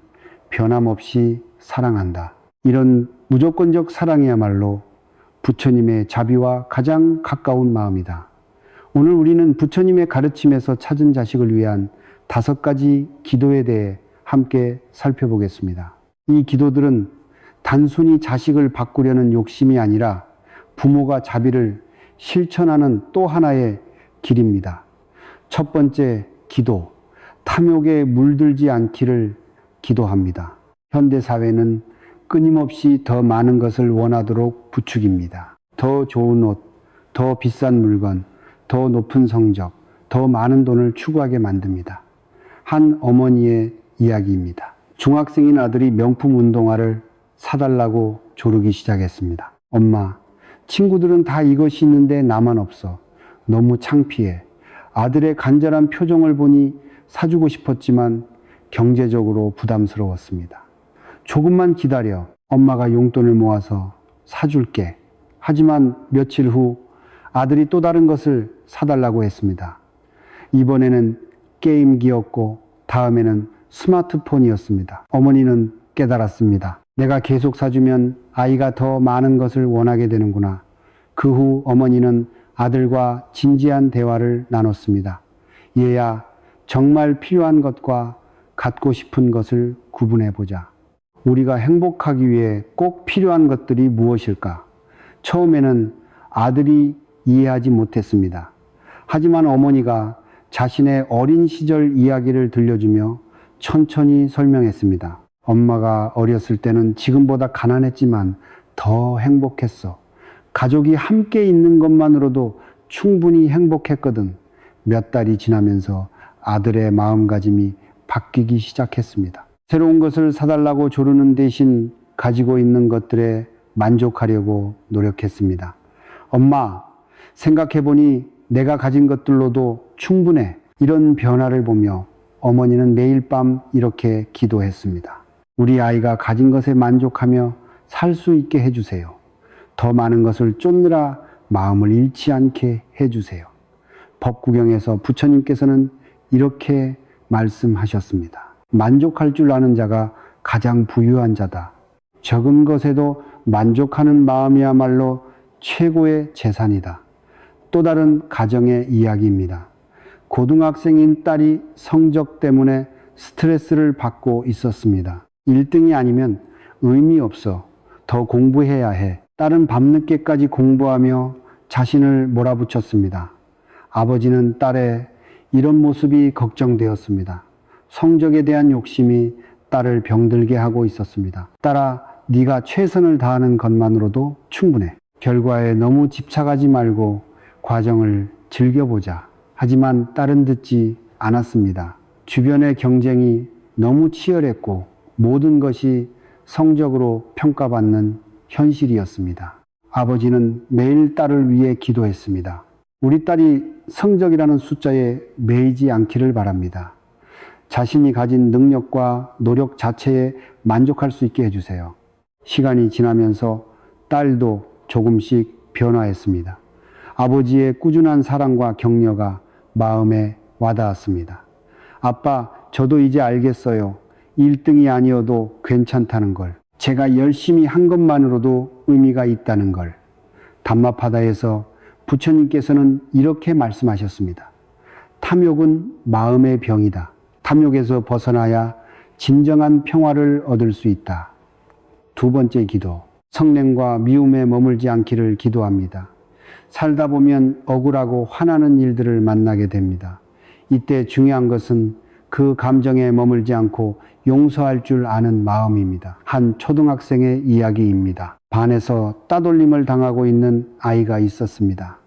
변함없이 사랑한다. 이런 무조건적 사랑이야말로 부처님의 자비와 가장 가까운 마음이다. 오늘 우리는 부처님의 가르침에서 찾은 자식을 위한 5가지 기도에 대해 함께 살펴보겠습니다. 이 기도들은 단순히 자식을 바꾸려는 욕심이 아니라 부모가 자비를 실천하는 또 하나의 길입니다. 첫 번째 기도, 탐욕에 물들지 않기를 기도합니다. 현대사회는 끊임없이 더 많은 것을 원하도록 부추깁니다. 더 좋은 옷, 더 비싼 물건, 더 높은 성적, 더 많은 돈을 추구하게 만듭니다. 한 어머니의 이야기입니다. 중학생인 아들이 명품 운동화를 사달라고 조르기 시작했습니다. 엄마, 친구들은 다 이것이 있는데 나만 없어. 너무 창피해. 아들의 간절한 표정을 보니 사주고 싶었지만 경제적으로 부담스러웠습니다. 조금만 기다려. 엄마가 용돈을 모아서 사줄게. 하지만 며칠 후 아들이 또 다른 것을 사달라고 했습니다. 이번에는 게임기였고 다음에는 스마트폰이었습니다. 어머니는 깨달았습니다. 내가 계속 사주면 아이가 더 많은 것을 원하게 되는구나. 그 후 어머니는 아들과 진지한 대화를 나눴습니다. 얘야, 정말 필요한 것과 갖고 싶은 것을 구분해 보자. 우리가 행복하기 위해 꼭 필요한 것들이 무엇일까? 처음에는 아들이 이해하지 못했습니다. 하지만 어머니가 자신의 어린 시절 이야기를 들려주며 천천히 설명했습니다. 엄마가 어렸을 때는 지금보다 가난했지만 더 행복했어. 가족이 함께 있는 것만으로도 충분히 행복했거든. 몇 달이 지나면서 아들의 마음가짐이 바뀌기 시작했습니다. 새로운 것을 사달라고 조르는 대신 가지고 있는 것들에 만족하려고 노력했습니다. 엄마, 생각해보니 내가 가진 것들로도 충분해. 이런 변화를 보며 어머니는 매일 밤 이렇게 기도했습니다. 우리 아이가 가진 것에 만족하며 살 수 있게 해주세요. 더 많은 것을 쫓느라 마음을 잃지 않게 해주세요. 법구경에서 부처님께서는 이렇게 말씀하셨습니다. 만족할 줄 아는 자가 가장 부유한 자다. 적은 것에도 만족하는 마음이야말로 최고의 재산이다. 또 다른 가정의 이야기입니다. 고등학생인 딸이 성적 때문에 스트레스를 받고 있었습니다. 1등이 아니면 의미 없어. 더 공부해야 해. 딸은 밤늦게까지 공부하며 자신을 몰아붙였습니다. 아버지는 딸의 이런 모습이 걱정되었습니다. 성적에 대한 욕심이 딸을 병들게 하고 있었습니다. 딸아, 네가 최선을 다하는 것만으로도 충분해. 결과에 너무 집착하지 말고 과정을 즐겨보자. 하지만 딸은 듣지 않았습니다. 주변의 경쟁이 너무 치열했고 모든 것이 성적으로 평가받는 현실이었습니다. 아버지는 매일 딸을 위해 기도했습니다. 우리 딸이 성적이라는 숫자에 매이지 않기를 바랍니다. 자신이 가진 능력과 노력 자체에 만족할 수 있게 해주세요. 시간이 지나면서 딸도 조금씩 변화했습니다. 아버지의 꾸준한 사랑과 격려가 마음에 와닿았습니다. 아빠, 저도 이제 알겠어요. 1등이 아니어도 괜찮다는 걸. 제가 열심히 한 것만으로도 의미가 있다는 걸. 담마파다에서 부처님께서는 이렇게 말씀하셨습니다. 탐욕은 마음의 병이다. 탐욕에서 벗어나야 진정한 평화를 얻을 수 있다. 두 번째 기도. 성냄과 미움에 머물지 않기를 기도합니다. 살다 보면 억울하고 화나는 일들을 만나게 됩니다. 이때 중요한 것은 그 감정에 머물지 않고 용서할 줄 아는 마음입니다. 한 초등학생의 이야기입니다. 반에서 따돌림을 당하고 있는 아이가 있었습니다.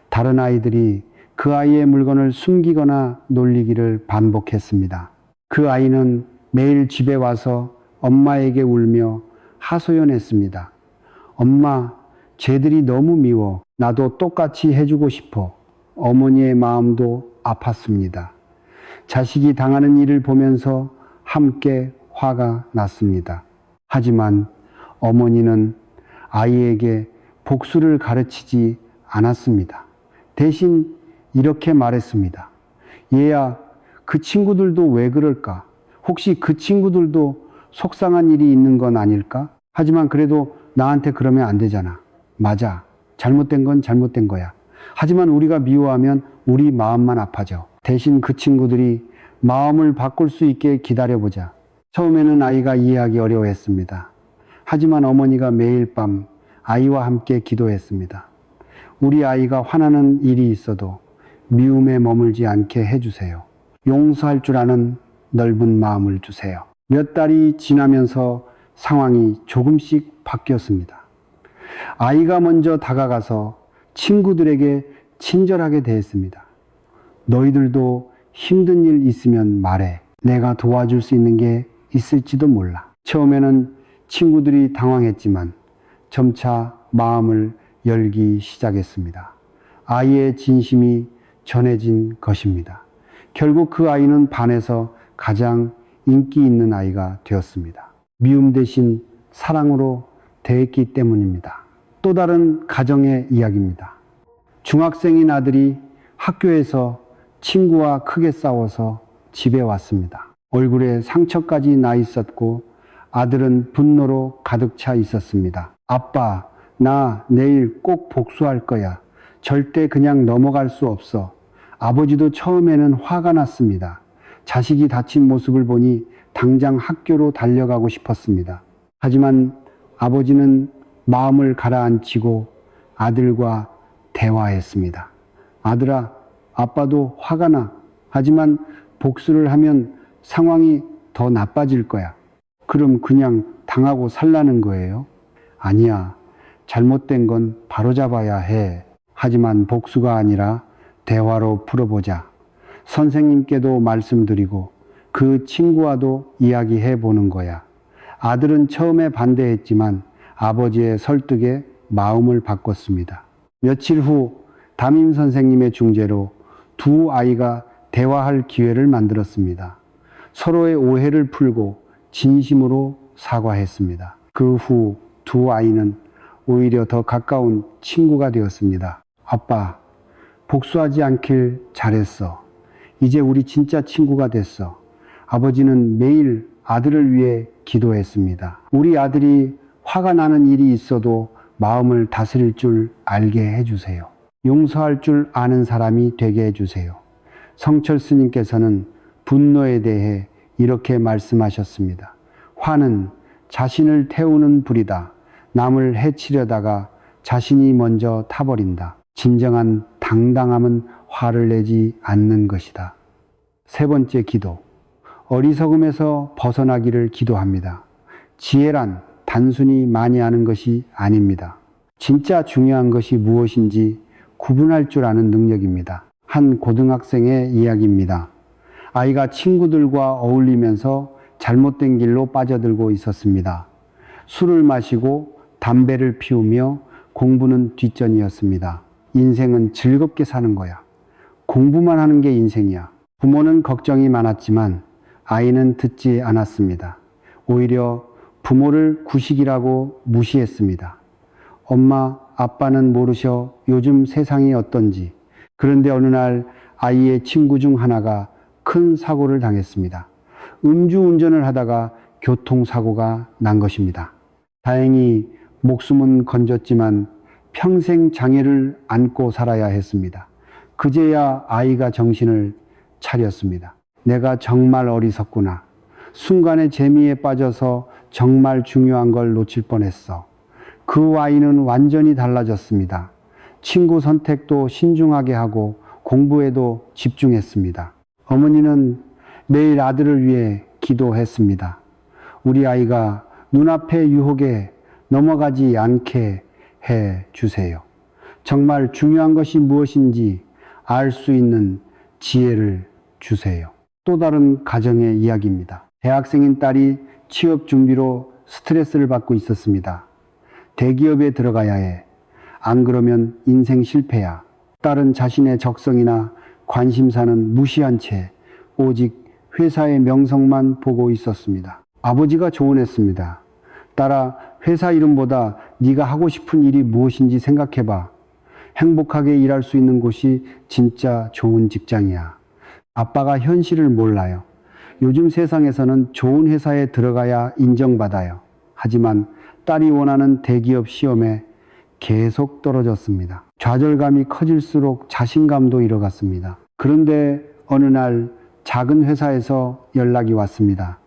다른 아이들이 그 아이의 물건을 숨기거나 놀리기를 반복했습니다. 그 아이는 매일 집에 와서 엄마에게 울며 하소연했습니다. 엄마, 쟤들이 너무 미워. 나도 똑같이 해주고 싶어. 어머니의 마음도 아팠습니다. 자식이 당하는 일을 보면서 함께 화가 났습니다. 하지만 어머니는 아이에게 복수를 가르치지 않았습니다. 대신 이렇게 말했습니다. 얘야, 그 친구들도 왜 그럴까? 혹시 그 친구들도 속상한 일이 있는 건 아닐까? 하지만 그래도 나한테 그러면 안 되잖아. 맞아. 잘못된 건 잘못된 거야. 하지만 우리가 미워하면 우리 마음만 아파져. 대신 그 친구들이 마음을 바꿀 수 있게 기다려보자. 처음에는 아이가 이해하기 어려워했습니다. 하지만 어머니가 매일 밤 아이와 함께 기도했습니다. 우리 아이가 화나는 일이 있어도 미움에 머물지 않게 해주세요. 용서할 줄 아는 넓은 마음을 주세요. 몇 달이 지나면서 상황이 조금씩 바뀌었습니다. 아이가 먼저 다가가서 친구들에게 친절하게 대했습니다. 너희들도 힘든 일 있으면 말해. 내가 도와줄 수 있는 게 있을지도 몰라. 처음에는 친구들이 당황했지만 점차 마음을 열기 시작했습니다. 아이의 진심이 전해진 것입니다. 결국 그 아이는 반에서 가장 인기 있는 아이가 되었습니다. 미움 대신 사랑으로 대했기 때문입니다. 또 다른 가정의 이야기입니다. 중학생인 아들이 학교에서 친구와 크게 싸워서 집에 왔습니다. 얼굴에 상처까지 나 있었고 아들은 분노로 가득 차 있었습니다. 아빠, 나 내일 꼭 복수할 거야. 절대 그냥 넘어갈 수 없어. 아버지도 처음에는 화가 났습니다. 자식이 다친 모습을 보니 당장 학교로 달려가고 싶었습니다. 하지만 아버지는 마음을 가라앉히고 아들과 대화했습니다. 아들아, 아빠도 화가 나. 하지만 복수를 하면 상황이 더 나빠질 거야. 그럼 그냥 당하고 살라는 거예요? 아니야. 잘못된 건 바로잡아야 해. 하지만 복수가 아니라 대화로 풀어보자. 선생님께도 말씀드리고 그 친구와도 이야기해 보는 거야. 아들은 처음에 반대했지만 아버지의 설득에 마음을 바꿨습니다. 며칠 후 담임 선생님의 중재로 두 아이가 대화할 기회를 만들었습니다. 서로의 오해를 풀고 진심으로 사과했습니다. 그 후 두 아이는 오히려 더 가까운 친구가 되었습니다. 아빠, 복수하지 않길 잘했어. 이제 우리 진짜 친구가 됐어. 아버지는 매일 아들을 위해 기도했습니다. 우리 아들이 화가 나는 일이 있어도 마음을 다스릴 줄 알게 해주세요. 용서할 줄 아는 사람이 되게 해주세요. 성철 스님께서는 분노에 대해 이렇게 말씀하셨습니다. 화는 자신을 태우는 불이다. 남을 해치려다가 자신이 먼저 타버린다. 진정한 당당함은 화를 내지 않는 것이다. 세 번째 기도. 어리석음에서 벗어나기를 기도합니다. 지혜란 단순히 많이 아는 것이 아닙니다. 진짜 중요한 것이 무엇인지 구분할 줄 아는 능력입니다. 한 고등학생의 이야기입니다. 아이가 친구들과 어울리면서 잘못된 길로 빠져들고 있었습니다. 술을 마시고 담배를 피우며 공부는 뒷전이었습니다. 인생은 즐겁게 사는 거야. 공부만 하는 게 인생이야. 부모는 걱정이 많았지만 아이는 듣지 않았습니다. 오히려 부모를 구식이라고 무시했습니다. 엄마, 아빠는 모르셔 요즘 세상이 어떤지. 그런데 어느 날 아이의 친구 중 하나가 큰 사고를 당했습니다. 음주운전을 하다가 교통사고가 난 것입니다. 다행히 목숨은 건졌지만 평생 장애를 안고 살아야 했습니다. 그제야 아이가 정신을 차렸습니다. 내가 정말 어리석구나. 순간의 재미에 빠져서 정말 중요한 걸 놓칠 뻔했어. 그 아이는 완전히 달라졌습니다. 친구 선택도 신중하게 하고 공부에도 집중했습니다. 어머니는 매일 아들을 위해 기도했습니다. 우리 아이가 눈앞의 유혹에 넘어가지 않게 해 주세요. 정말 중요한 것이 무엇인지 알 수 있는 지혜를 주세요. 또 다른 가정의 이야기입니다. 대학생인 딸이 취업 준비로 스트레스를 받고 있었습니다. 대기업에 들어가야 해. 안 그러면 인생 실패야. 딸은 자신의 적성이나 관심사는 무시한 채 오직 회사의 명성만 보고 있었습니다. 아버지가 조언했습니다. 딸아, 회사 이름보다 네가 하고 싶은 일이 무엇인지 생각해봐. 행복하게 일할 수 있는 곳이 진짜 좋은 직장이야. 아빠가 현실을 몰라요. 요즘 세상에서는 좋은 회사에 들어가야 인정받아요. 하지만 딸이 원하는 대기업 시험에 계속 떨어졌습니다. 좌절감이 커질수록 자신감도 잃어갔습니다. 그런데 어느 날 작은 회사에서 연락이 왔습니다.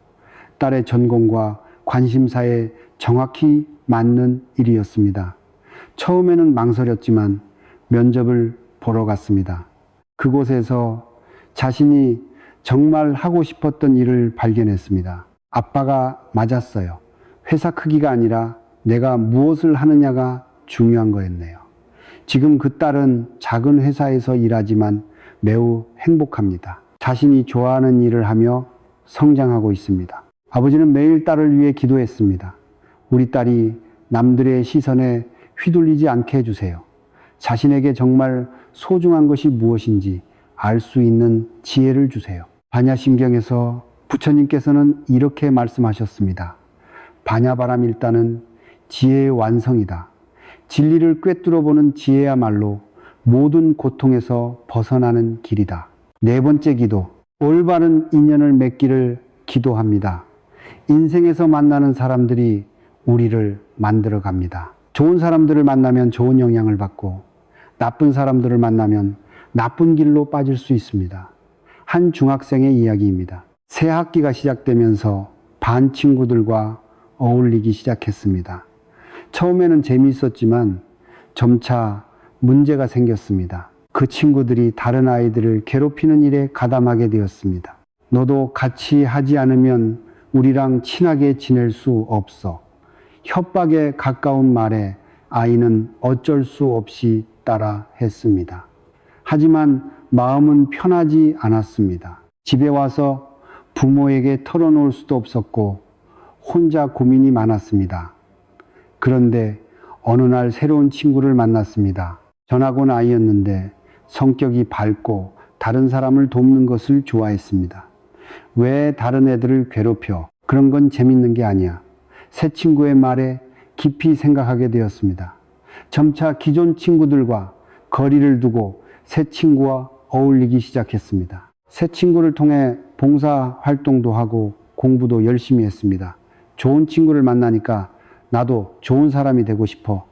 딸의 전공과 관심사에 정확히 맞는 일이었습니다. 처음에는 망설였지만 면접을 보러 갔습니다. 그곳에서 자신이 정말 하고 싶었던 일을 발견했습니다. 아빠가 맞았어요. 회사 크기가 아니라 내가 무엇을 하느냐가 중요한 거였네요. 지금 그 딸은 작은 회사에서 일하지만 매우 행복합니다. 자신이 좋아하는 일을 하며 성장하고 있습니다. 아버지는 매일 딸을 위해 기도했습니다. 우리 딸이 남들의 시선에 휘둘리지 않게 해주세요. 자신에게 정말 소중한 것이 무엇인지 알 수 있는 지혜를 주세요. 반야심경에서 부처님께서는 이렇게 말씀하셨습니다. 반야바람일다는 지혜의 완성이다. 진리를 꿰뚫어 보는 지혜야말로 모든 고통에서 벗어나는 길이다. 네 번째 기도, 올바른 인연을 맺기를 기도합니다. 인생에서 만나는 사람들이 우리를 만들어 갑니다. 좋은 사람들을 만나면 좋은 영향을 받고 나쁜 사람들을 만나면 나쁜 길로 빠질 수 있습니다. 한 중학생의 이야기입니다. 새 학기가 시작되면서 반 친구들과 어울리기 시작했습니다. 처음에는 재미있었지만 점차 문제가 생겼습니다. 그 친구들이 다른 아이들을 괴롭히는 일에 가담하게 되었습니다. 너도 같이 하지 않으면 우리랑 친하게 지낼 수 없어. 협박에 가까운 말에 아이는 어쩔 수 없이 따라 했습니다. 하지만 마음은 편하지 않았습니다. 집에 와서 부모에게 털어놓을 수도 없었고 혼자 고민이 많았습니다. 그런데 어느 날 새로운 친구를 만났습니다. 전학온 아이였는데 성격이 밝고 다른 사람을 돕는 것을 좋아했습니다. 왜 다른 애들을 괴롭혀? 그런 건 재밌는 게 아니야. 새 친구의 말에 깊이 생각하게 되었습니다. 점차 기존 친구들과 거리를 두고 새 친구와 어울리기 시작했습니다. 새 친구를 통해 봉사 활동도 하고 공부도 열심히 했습니다. 좋은 친구를 만나니까 나도 좋은 사람이 되고 싶어.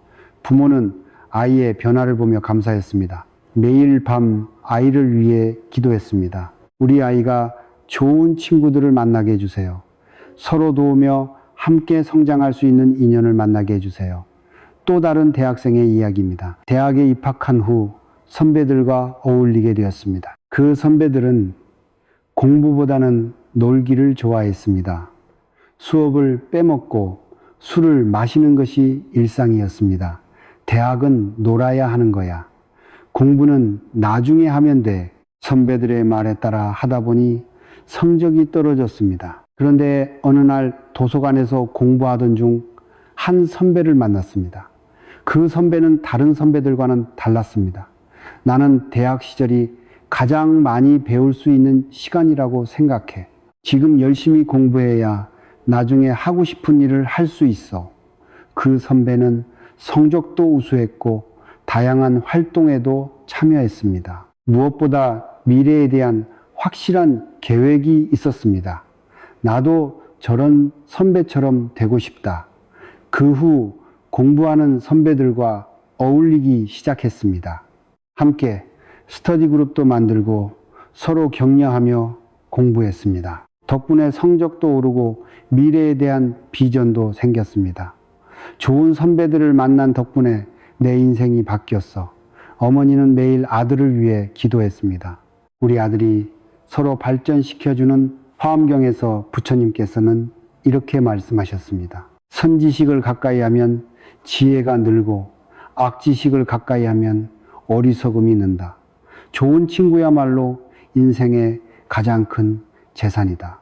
부모는 아이의 변화를 보며 감사했습니다. 매일 밤 아이를 위해 기도했습니다. 우리 아이가 좋은 친구들을 만나게 해주세요. 서로 도우며 함께 성장할 수 있는 인연을 만나게 해주세요. 또 다른 대학생의 이야기입니다. 대학에 입학한 후 선배들과 어울리게 되었습니다. 그 선배들은 공부보다는 놀기를 좋아했습니다. 수업을 빼먹고 술을 마시는 것이 일상이었습니다. 대학은 놀아야 하는 거야. 공부는 나중에 하면 돼. 선배들의 말에 따라 하다 보니 성적이 떨어졌습니다. 그런데 어느 날 도서관에서 공부하던 중 한 선배를 만났습니다. 그 선배는 다른 선배들과는 달랐습니다. 나는 대학 시절이 가장 많이 배울 수 있는 시간이라고 생각해. 지금 열심히 공부해야 나중에 하고 싶은 일을 할 수 있어. 그 선배는 성적도 우수했고 다양한 활동에도 참여했습니다. 무엇보다 미래에 대한 확실한 계획이 있었습니다. 나도 저런 선배처럼 되고 싶다. 그 후 공부하는 선배들과 어울리기 시작했습니다. 함께 스터디 그룹도 만들고 서로 격려하며 공부했습니다. 덕분에 성적도 오르고 미래에 대한 비전도 생겼습니다. 좋은 선배들을 만난 덕분에 내 인생이 바뀌었어. 어머니는 매일 아들을 위해 기도했습니다. 우리 아들이 서로 발전시켜주는 화엄경에서 부처님께서는 이렇게 말씀하셨습니다. 선지식을 가까이 하면 지혜가 늘고 악지식을 가까이 하면 어리석음이 는다. 좋은 친구야말로 인생의 가장 큰 재산이다.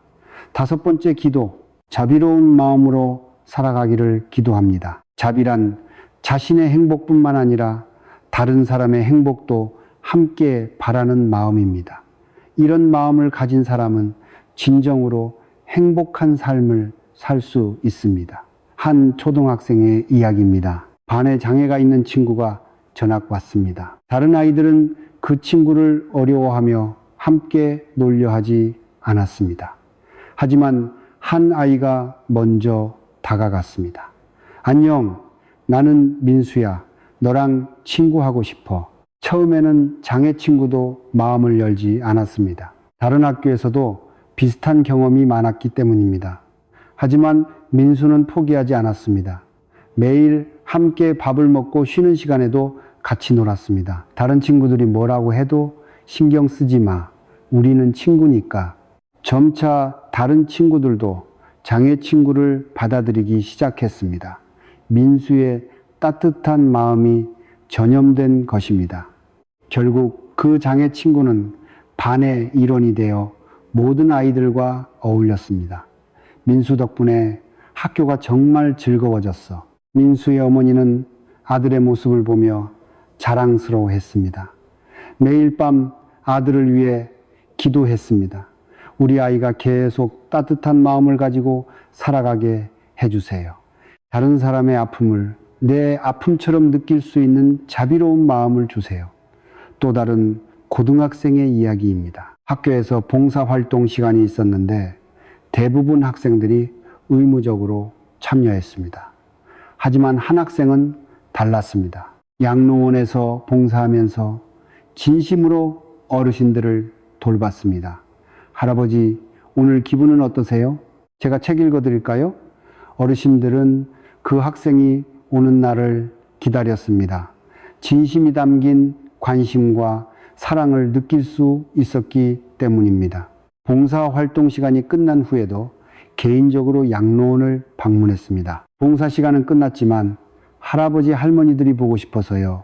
다섯 번째 기도, 자비로운 마음으로 살아가기를 기도합니다. 자비란 자신의 행복뿐만 아니라 다른 사람의 행복도 함께 바라는 마음입니다. 이런 마음을 가진 사람은 진정으로 행복한 삶을 살 수 있습니다. 한 초등학생의 이야기입니다. 반에 장애가 있는 친구가 전학 왔습니다. 다른 아이들은 그 친구를 어려워하며 함께 놀려 하지 않았습니다. 하지만 한 아이가 먼저 다가갔습니다. 안녕, 나는 민수야. 너랑 친구하고 싶어. 처음에는 장애 친구도 마음을 열지 않았습니다. 다른 학교에서도 비슷한 경험이 많았기 때문입니다. 하지만 민수는 포기하지 않았습니다. 매일 함께 밥을 먹고 쉬는 시간에도 같이 놀았습니다. 다른 친구들이 뭐라고 해도 신경 쓰지 마. 우리는 친구니까. 점차 다른 친구들도 장애 친구를 받아들이기 시작했습니다. 민수의 따뜻한 마음이 전염된 것입니다. 결국 그 장애 친구는 반의 일원이 되어 모든 아이들과 어울렸습니다. 민수 덕분에 학교가 정말 즐거워졌어. 민수의 어머니는 아들의 모습을 보며 자랑스러워했습니다. 매일 밤 아들을 위해 기도했습니다. 우리 아이가 계속 따뜻한 마음을 가지고 살아가게 해주세요. 다른 사람의 아픔을 내 아픔처럼 느낄 수 있는 자비로운 마음을 주세요. 또 다른 고등학생의 이야기입니다. 학교에서 봉사활동 시간이 있었는데 대부분 학생들이 의무적으로 참여했습니다. 하지만 한 학생은 달랐습니다. 양로원에서 봉사하면서 진심으로 어르신들을 돌봤습니다. 할아버지, 오늘 기분은 어떠세요? 제가 책 읽어드릴까요? 어르신들은 그 학생이 오는 날을 기다렸습니다. 진심이 담긴 관심과 사랑을 느낄 수 있었기 때문입니다. 봉사활동 시간이 끝난 후에도 개인적으로 양로원을 방문했습니다. 봉사 시간은 끝났지만 할아버지 할머니들이 보고 싶어서요.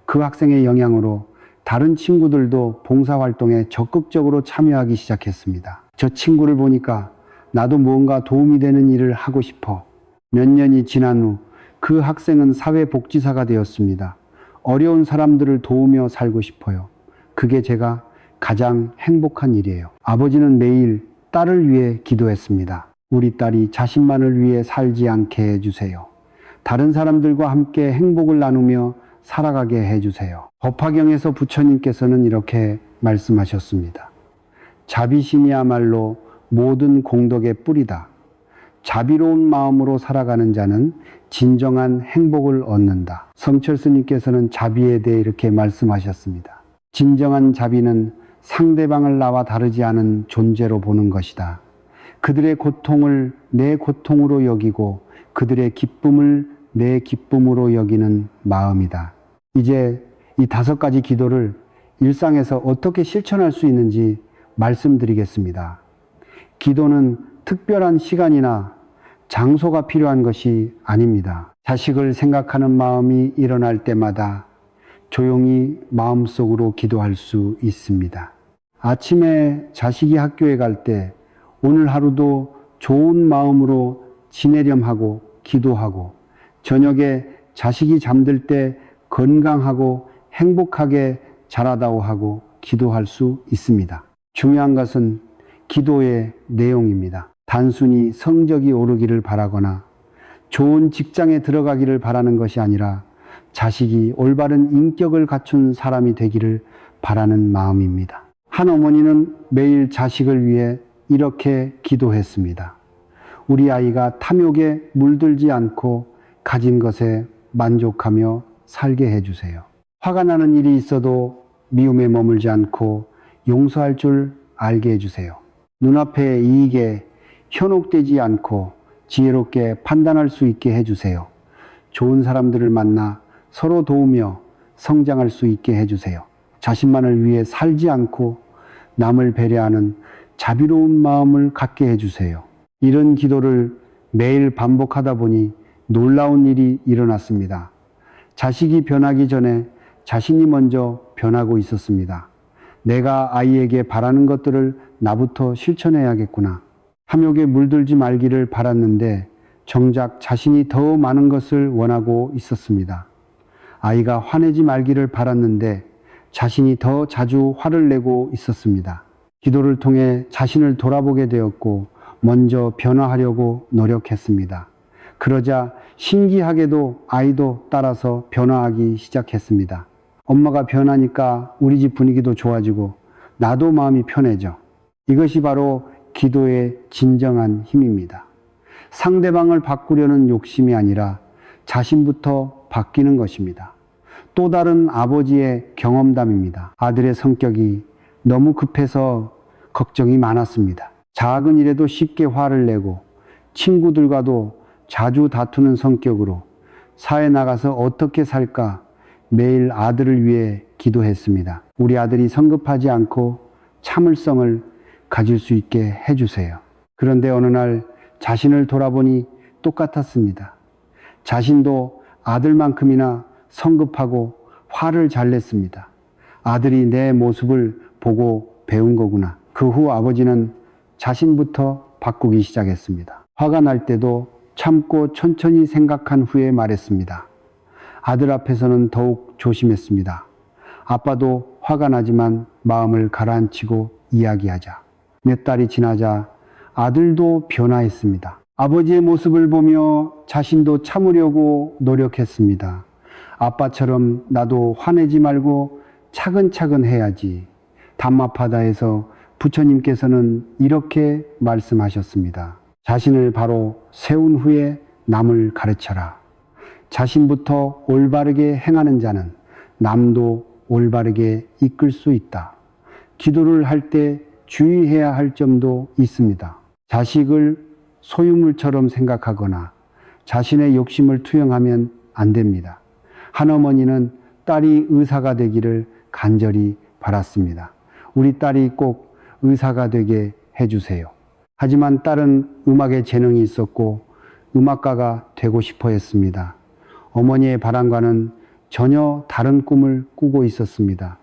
그 학생의 영향으로 다른 친구들도 봉사활동에 적극적으로 참여하기 시작했습니다. 저 친구를 보니까 나도 뭔가 도움이 되는 일을 하고 싶어. 몇 년이 지난 후 그 학생은 사회복지사가 되었습니다. 어려운 사람들을 도우며 살고 싶어요. 그게 제가 가장 행복한 일이에요. 아버지는 매일 딸을 위해 기도했습니다. 우리 딸이 자신만을 위해 살지 않게 해주세요. 다른 사람들과 함께 행복을 나누며 살아가게 해주세요. 법화경에서 부처님께서는 이렇게 말씀하셨습니다. 자비심이야말로 모든 공덕의 뿌리다. 자비로운 마음으로 살아가는 자는 진정한 행복을 얻는다. 성철 스님께서는 자비에 대해 이렇게 말씀하셨습니다. 진정한 자비는 상대방을 나와 다르지 않은 존재로 보는 것이다. 그들의 고통을 내 고통으로 여기고 그들의 기쁨을 내 기쁨으로 여기는 마음이다. 이제 이 5가지 기도를 일상에서 어떻게 실천할 수 있는지 말씀드리겠습니다. 기도는 특별한 시간이나 장소가 필요한 것이 아닙니다. 자식을 생각하는 마음이 일어날 때마다 조용히 마음속으로 기도할 수 있습니다. 아침에 자식이 학교에 갈 때 오늘 하루도 좋은 마음으로 지내렴 하고 기도하고, 저녁에 자식이 잠들 때 건강하고 행복하게 자라다오 하고 기도할 수 있습니다. 중요한 것은 기도의 내용입니다. 단순히 성적이 오르기를 바라거나 좋은 직장에 들어가기를 바라는 것이 아니라 자식이 올바른 인격을 갖춘 사람이 되기를 바라는 마음입니다. 한 어머니는 매일 자식을 위해 이렇게 기도했습니다. 우리 아이가 탐욕에 물들지 않고 가진 것에 만족하며 살게 해주세요. 화가 나는 일이 있어도 미움에 머물지 않고 용서할 줄 알게 해주세요. 눈앞의 이익에 현혹되지 않고 지혜롭게 판단할 수 있게 해주세요. 좋은 사람들을 만나 서로 도우며 성장할 수 있게 해주세요. 자신만을 위해 살지 않고 남을 배려하는 자비로운 마음을 갖게 해주세요. 이런 기도를 매일 반복하다 보니 놀라운 일이 일어났습니다. 자식이 변하기 전에 자신이 먼저 변하고 있었습니다. 내가 아이에게 바라는 것들을 나부터 실천해야겠구나. 탐욕에 물들지 말기를 바랐는데 정작 자신이 더 많은 것을 원하고 있었습니다. 아이가 화내지 말기를 바랐는데 자신이 더 자주 화를 내고 있었습니다. 기도를 통해 자신을 돌아보게 되었고 먼저 변화하려고 노력했습니다. 그러자 신기하게도 아이도 따라서 변화하기 시작했습니다. 엄마가 변하니까 우리 집 분위기도 좋아지고 나도 마음이 편해져. 이것이 바로 기도의 진정한 힘입니다. 상대방을 바꾸려는 욕심이 아니라 자신부터 바뀌는 것입니다. 또 다른 아버지의 경험담입니다. 아들의 성격이 너무 급해서 걱정이 많았습니다. 작은 일에도 쉽게 화를 내고 친구들과도 자주 다투는 성격으로 사회 나가서 어떻게 살까 매일 아들을 위해 기도했습니다. 우리 아들이 성급하지 않고 참을성을 가질 수 있게 해주세요. 그런데 어느 날 자신을 돌아보니 똑같았습니다. 자신도 아들만큼이나 성급하고 화를 잘 냈습니다. 아들이 내 모습을 보고 배운 거구나. 그 후 아버지는 자신부터 바꾸기 시작했습니다. 화가 날 때도 참고 천천히 생각한 후에 말했습니다. 아들 앞에서는 더욱 조심했습니다. 아빠도 화가 나지만 마음을 가라앉히고 이야기하자. 몇 달이 지나자 아들도 변화했습니다. 아버지의 모습을 보며 자신도 참으려고 노력했습니다. 아빠처럼 나도 화내지 말고 차근차근 해야지. 담마파다에서 부처님께서는 이렇게 말씀하셨습니다. 자신을 바로 세운 후에 남을 가르쳐라. 자신부터 올바르게 행하는 자는 남도 올바르게 이끌 수 있다. 기도를 할 때 주의해야 할 점도 있습니다. 자식을 소유물처럼 생각하거나 자신의 욕심을 투영하면 안 됩니다. 한 어머니는 딸이 의사가 되기를 간절히 바랐습니다. 우리 딸이 꼭 의사가 되게 해주세요. 하지만 딸은 음악에 재능이 있었고 음악가가 되고 싶어 했습니다. 어머니의 바람과는 전혀 다른 꿈을 꾸고 있었습니다.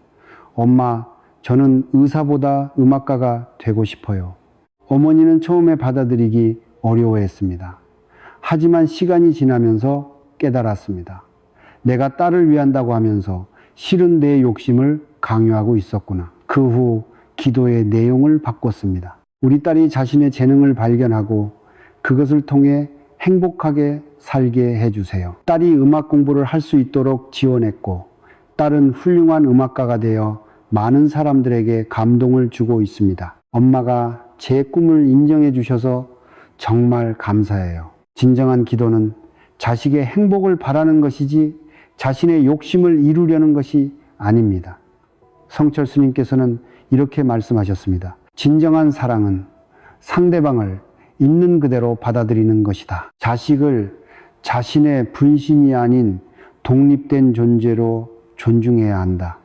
엄마, 저는 의사보다 음악가가 되고 싶어요. 어머니는 처음에 받아들이기 어려워했습니다. 하지만 시간이 지나면서 깨달았습니다. 내가 딸을 위한다고 하면서 실은 내 욕심을 강요하고 있었구나. 그 후 기도의 내용을 바꿨습니다. 우리 딸이 자신의 재능을 발견하고 그것을 통해 행복하게 살게 해주세요. 딸이 음악 공부를 할 수 있도록 지원했고 딸은 훌륭한 음악가가 되어 많은 사람들에게 감동을 주고 있습니다. 엄마가 제 꿈을 인정해 주셔서 정말 감사해요. 진정한 기도는 자식의 행복을 바라는 것이지 자신의 욕심을 이루려는 것이 아닙니다. 성철 스님께서는 이렇게 말씀하셨습니다. 진정한 사랑은 상대방을 있는 그대로 받아들이는 것이다. 자식을 자신의 분신이 아닌 독립된 존재로 존중해야 한다.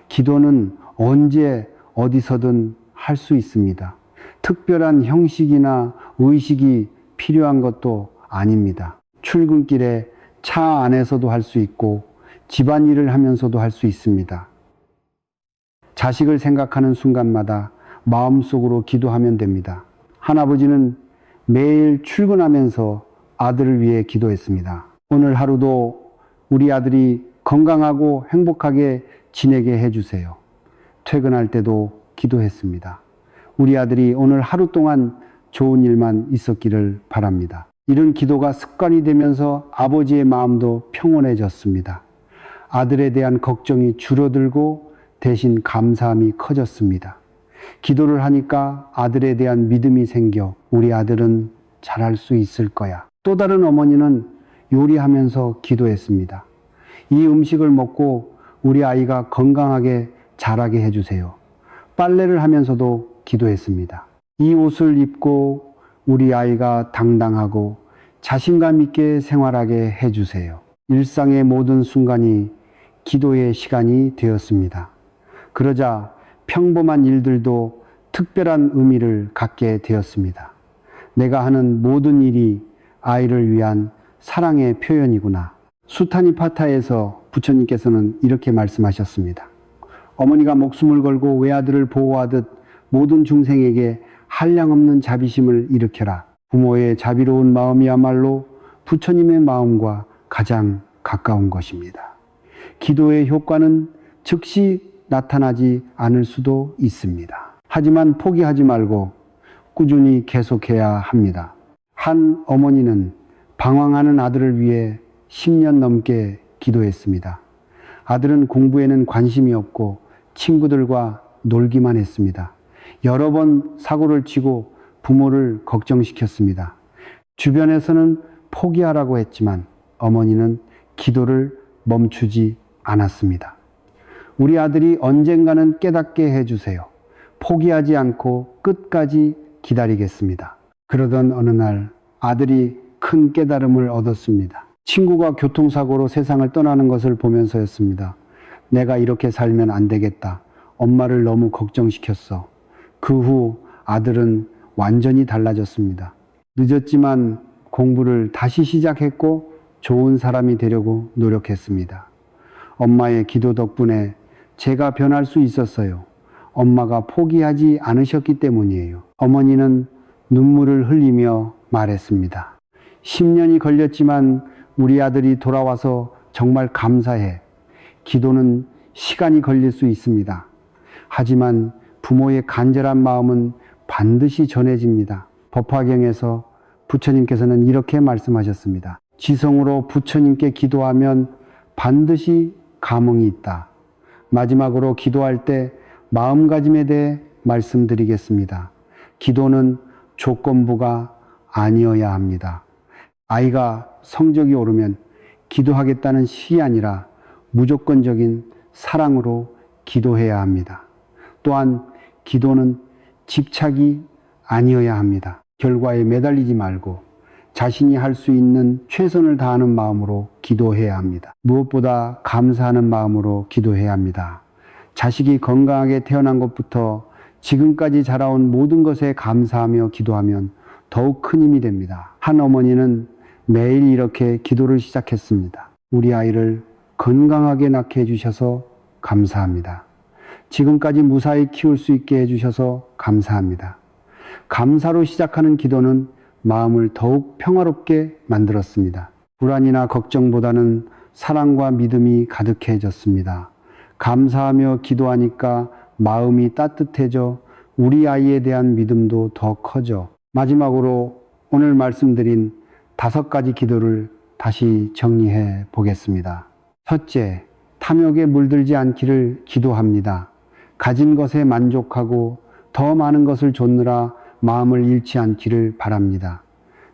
기도는 언제 어디서든 할 수 있습니다. 특별한 형식이나 의식이 필요한 것도 아닙니다. 출근길에 차 안에서도 할 수 있고 집안일을 하면서도 할 수 있습니다. 자식을 생각하는 순간마다 마음속으로 기도하면 됩니다. 한 아버지는 매일 출근하면서 아들을 위해 기도했습니다. 오늘 하루도 우리 아들이 건강하고 행복하게 지내게 해주세요. 퇴근할 때도 기도했습니다. 우리 아들이 오늘 하루 동안 좋은 일만 있었기를 바랍니다. 이런 기도가 습관이 되면서 아버지의 마음도 평온해졌습니다. 아들에 대한 걱정이 줄어들고 대신 감사함이 커졌습니다. 기도를 하니까 아들에 대한 믿음이 생겨 우리 아들은 잘할 수 있을 거야. 또 다른 어머니는 요리하면서 기도했습니다. 이 음식을 먹고 우리 아이가 건강하게 자라게 해주세요. 빨래를 하면서도 기도했습니다. 이 옷을 입고 우리 아이가 당당하고 자신감 있게 생활하게 해주세요. 일상의 모든 순간이 기도의 시간이 되었습니다. 그러자 평범한 일들도 특별한 의미를 갖게 되었습니다. 내가 하는 모든 일이 아이를 위한 사랑의 표현이구나. 수타니파타에서 부처님께서는 이렇게 말씀하셨습니다. 어머니가 목숨을 걸고 외아들을 보호하듯 모든 중생에게 한량없는 자비심을 일으켜라. 부모의 자비로운 마음이야말로 부처님의 마음과 가장 가까운 것입니다. 기도의 효과는 즉시 나타나지 않을 수도 있습니다. 하지만 포기하지 말고 꾸준히 계속해야 합니다. 한 어머니는 방황하는 아들을 위해 10년 넘게 기도했습니다. 아들은 공부에는 관심이 없고 친구들과 놀기만 했습니다. 여러 번 사고를 치고 부모를 걱정시켰습니다. 주변에서는 포기하라고 했지만 어머니는 기도를 멈추지 않았습니다. 우리 아들이 언젠가는 깨닫게 해주세요. 포기하지 않고 끝까지 기다리겠습니다. 그러던 어느 날 아들이 큰 깨달음을 얻었습니다. 친구가 교통사고로 세상을 떠나는 것을 보면서였습니다. 내가 이렇게 살면 안 되겠다. 엄마를 너무 걱정시켰어. 그 후 아들은 완전히 달라졌습니다. 늦었지만 공부를 다시 시작했고 좋은 사람이 되려고 노력했습니다. 엄마의 기도 덕분에 제가 변할 수 있었어요. 엄마가 포기하지 않으셨기 때문이에요. 어머니는 눈물을 흘리며 말했습니다. 10년이 걸렸지만 우리 아들이 돌아와서 정말 감사해. 기도는 시간이 걸릴 수 있습니다. 하지만 부모의 간절한 마음은 반드시 전해집니다. 법화경에서 부처님께서는 이렇게 말씀하셨습니다. 지성으로 부처님께 기도하면 반드시 감흥이 있다. 마지막으로 기도할 때 마음가짐에 대해 말씀드리겠습니다. 기도는 조건부가 아니어야 합니다. 아이가 성적이 오르면 기도하겠다는 시 아니라 무조건적인 사랑으로 기도해야 합니다. 또한 기도는 집착이 아니어야 합니다. 결과에 매달리지 말고 자신이 할 수 있는 최선을 다하는 마음으로 기도해야 합니다. 무엇보다 감사하는 마음으로 기도해야 합니다. 자식이 건강하게 태어난 것부터 지금까지 자라온 모든 것에 감사하며 기도하면 더욱 큰 힘이 됩니다. 한 어머니는 매일 이렇게 기도를 시작했습니다. 우리 아이를 건강하게 낳게 해주셔서 감사합니다. 지금까지 무사히 키울 수 있게 해주셔서 감사합니다. 감사로 시작하는 기도는 마음을 더욱 평화롭게 만들었습니다. 불안이나 걱정보다는 사랑과 믿음이 가득해졌습니다. 감사하며 기도하니까 마음이 따뜻해져 우리 아이에 대한 믿음도 더 커져. 마지막으로 오늘 말씀드린 5가지 기도를 다시 정리해 보겠습니다. 첫째, 탐욕에 물들지 않기를 기도합니다. 가진 것에 만족하고 더 많은 것을 좇느라 마음을 잃지 않기를 바랍니다.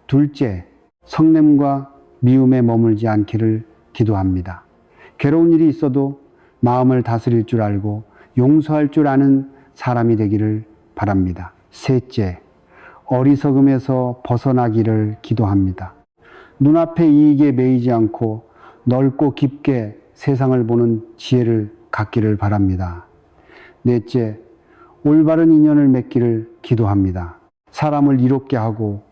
둘째, 성냄과 미움에 머물지 않기를 기도합니다. 괴로운 일이 있어도 마음을 다스릴 줄 알고 용서할 줄 아는 사람이 되기를 바랍니다. 셋째, 어리석음에서 벗어나기를 기도합니다. 눈앞의 이익에 매이지 않고 넓고 깊게 세상을 보는 지혜를 갖기를 바랍니다. 넷째, 올바른 인연을 맺기를 기도합니다. 사람을 이롭게 하고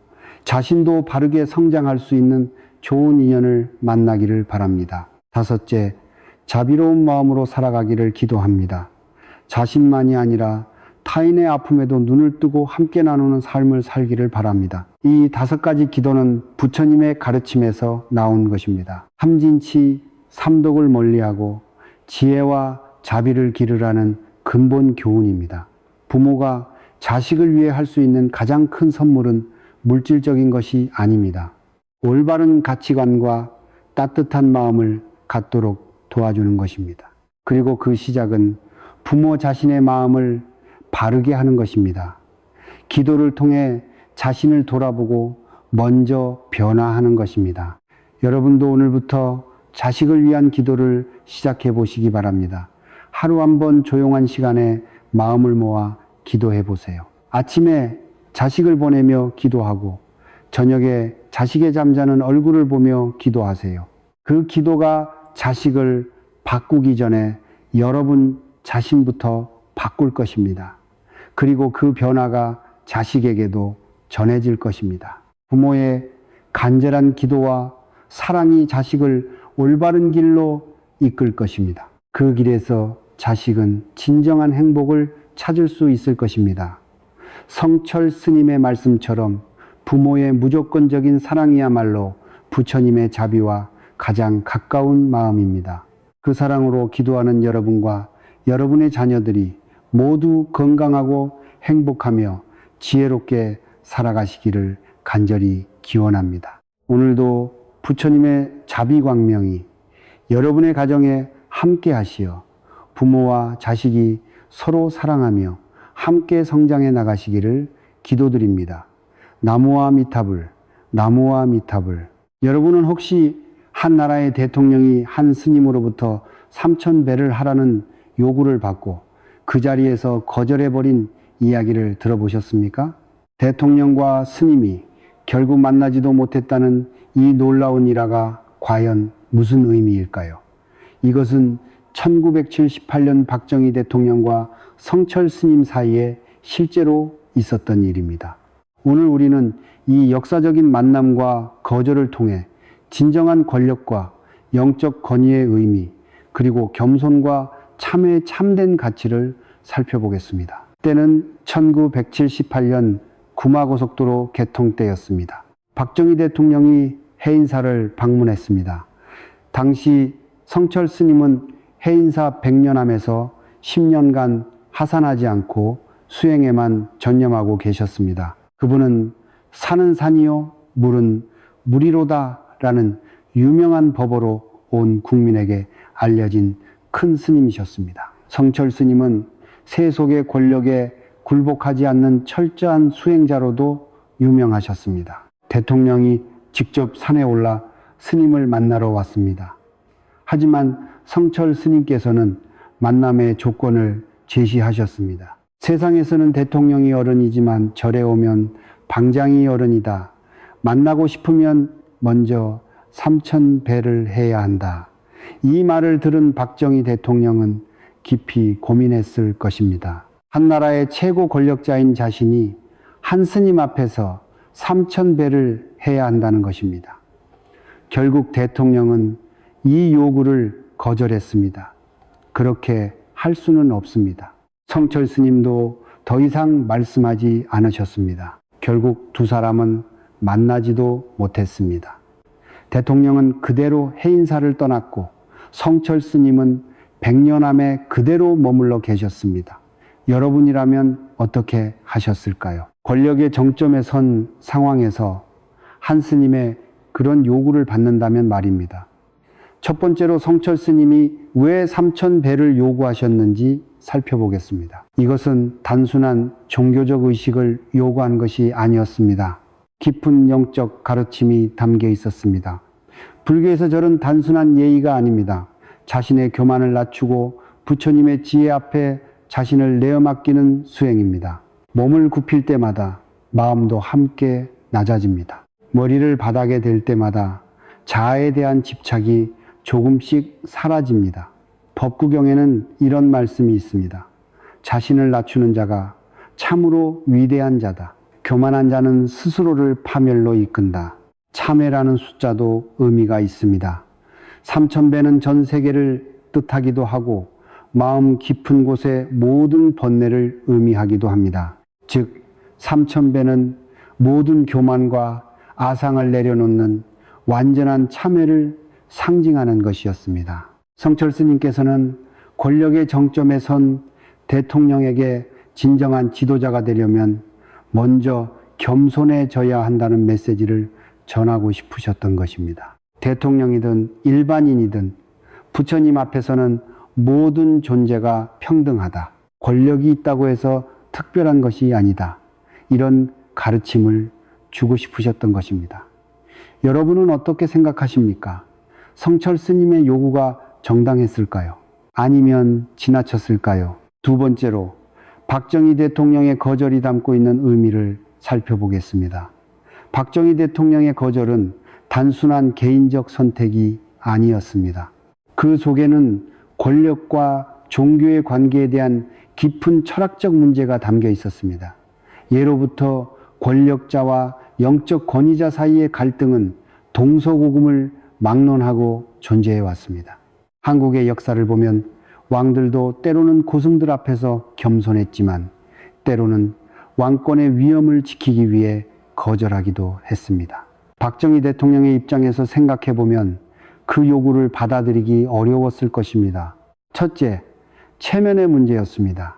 자신도 바르게 성장할 수 있는 좋은 인연을 만나기를 바랍니다. 다섯째, 자비로운 마음으로 살아가기를 기도합니다. 자신만이 아니라 타인의 아픔에도 눈을 뜨고 함께 나누는 삶을 살기를 바랍니다. 이 5가지 기도는 부처님의 가르침에서 나온 것입니다. 삼진치, 삼독을 멀리하고 지혜와 자비를 기르라는 근본 교훈입니다. 부모가 자식을 위해 할 수 있는 가장 큰 선물은 물질적인 것이 아닙니다. 올바른 가치관과 따뜻한 마음을 갖도록 도와주는 것입니다. 그리고 그 시작은 부모 자신의 마음을 바르게 하는 것입니다. 기도를 통해 자신을 돌아보고 먼저 변화하는 것입니다. 여러분도 오늘부터 자식을 위한 기도를 시작해 보시기 바랍니다. 하루 한번 조용한 시간에 마음을 모아 기도해 보세요. 아침에 자식을 보내며 기도하고 저녁에 자식의 잠자는 얼굴을 보며 기도하세요. 그 기도가 자식을 바꾸기 전에 여러분 자신부터 바꿀 것입니다. 그리고 그 변화가 자식에게도 전해질 것입니다. 부모의 간절한 기도와 사랑이 자식을 올바른 길로 이끌 것입니다. 그 길에서 자식은 진정한 행복을 찾을 수 있을 것입니다. 성철 스님의 말씀처럼 부모의 무조건적인 사랑이야말로 부처님의 자비와 가장 가까운 마음입니다. 그 사랑으로 기도하는 여러분과 여러분의 자녀들이 모두 건강하고 행복하며 지혜롭게 살아가시기를 간절히 기원합니다. 오늘도 부처님의 자비광명이 여러분의 가정에 함께 하시어 부모와 자식이 서로 사랑하며 함께 성장해 나가시기를 기도드립니다. 나무와 미탑을, 나무와 미탑을. 여러분은 혹시 한 나라의 대통령이 한 스님으로부터 3,000배를 하라는 요구를 받고 그 자리에서 거절해버린 이야기를 들어보셨습니까? 대통령과 스님이 결국 만나지도 못했다는 이 놀라운 일화가 과연 무슨 의미일까요? 이것은 1978년 박정희 대통령과 성철 스님 사이에 실제로 있었던 일입니다. 오늘 우리는 이 역사적인 만남과 거절을 통해 진정한 권력과 영적 권위의 의미, 그리고 겸손과 참회의 참된 가치를 살펴보겠습니다. 때는 1978년 구마고속도로 개통 때였습니다. 박정희 대통령이 해인사를 방문했습니다. 당시 성철 스님은 해인사 백년함에서 10년간 하산하지 않고 수행에만 전념하고 계셨습니다. 그분은 산은 산이요 물은 물이로다 라는 유명한 법어로 온 국민에게 알려진 큰 스님이셨습니다. 성철 스님은 세속의 권력에 굴복하지 않는 철저한 수행자로도 유명하셨습니다. 대통령이 직접 산에 올라 스님을 만나러 왔습니다. 하지만 성철 스님께서는 만남의 조건을 제시하셨습니다. 세상에서는 대통령이 어른이지만 절에 오면 방장이 어른이다. 만나고 싶으면 먼저 3000배를 해야 한다. 이 말을 들은 박정희 대통령은 깊이 고민했을 것입니다. 한 나라의 최고 권력자인 자신이 한 스님 앞에서 3000배를 해야 한다는 것입니다. 결국 대통령은 이 요구를 거절했습니다. 그렇게 할 수는 없습니다. 성철 스님도 더 이상 말씀하지 않으셨습니다. 결국 두 사람은 만나지도 못했습니다. 대통령은 그대로 해인사를 떠났고 성철 스님은 백년함에 그대로 머물러 계셨습니다. 여러분이라면 어떻게 하셨을까요? 권력의 정점에 선 상황에서 한 스님의 그런 요구를 받는다면 말입니다. 첫 번째로 성철 스님이 왜 3000배를 요구하셨는지 살펴보겠습니다. 이것은 단순한 종교적 의식을 요구한 것이 아니었습니다. 깊은 영적 가르침이 담겨 있었습니다. 불교에서 저런 단순한 예의가 아닙니다. 자신의 교만을 낮추고 부처님의 지혜 앞에 자신을 내어 맡기는 수행입니다. 몸을 굽힐 때마다 마음도 함께 낮아집니다. 머리를 바닥에 댈 때마다 자아에 대한 집착이 조금씩 사라집니다. 법구경에는 이런 말씀이 있습니다. 자신을 낮추는 자가 참으로 위대한 자다. 교만한 자는 스스로를 파멸로 이끈다. 참회라는 숫자도 의미가 있습니다. 3000배는 전 세계를 뜻하기도 하고 마음 깊은 곳의 모든 번뇌를 의미하기도 합니다. 즉 3000배는 모든 교만과 아상을 내려놓는 완전한 참회를 상징하는 것이었습니다. 성철 스님께서는 권력의 정점에 선 대통령에게 진정한 지도자가 되려면 먼저 겸손해져야 한다는 메시지를 전하고 싶으셨던 것입니다. 대통령이든 일반인이든 부처님 앞에서는 모든 존재가 평등하다. 권력이 있다고 해서 특별한 것이 아니다. 이런 가르침을 주고 싶으셨던 것입니다. 여러분은 어떻게 생각하십니까? 성철 스님의 요구가 정당했을까요? 아니면 지나쳤을까요? 두 번째로 박정희 대통령의 거절이 담고 있는 의미를 살펴보겠습니다. 박정희 대통령의 거절은 단순한 개인적 선택이 아니었습니다. 그 속에는 권력과 종교의 관계에 대한 깊은 철학적 문제가 담겨 있었습니다. 예로부터 권력자와 영적 권위자 사이의 갈등은 동서고금을 막론하고 존재해 왔습니다. 한국의 역사를 보면 왕들도 때로는 고승들 앞에서 겸손했지만 때로는 왕권의 위엄을 지키기 위해 거절하기도 했습니다. 박정희 대통령의 입장에서 생각해 보면 그 요구를 받아들이기 어려웠을 것입니다. 첫째, 체면의 문제였습니다.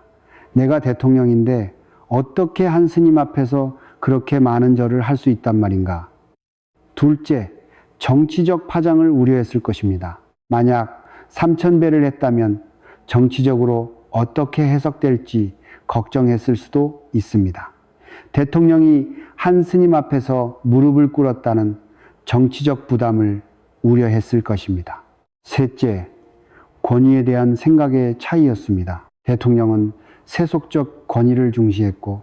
내가 대통령인데 어떻게 한 스님 앞에서 그렇게 많은 절을 할 수 있단 말인가? 둘째, 정치적 파장을 우려했을 것입니다. 만약 3000배를 했다면 정치적으로 어떻게 해석될지 걱정했을 수도 있습니다. 대통령이 한 스님 앞에서 무릎을 꿇었다는 정치적 부담을 우려했을 것입니다. 셋째, 권위에 대한 생각의 차이였습니다. 대통령은 세속적 권위를 중시했고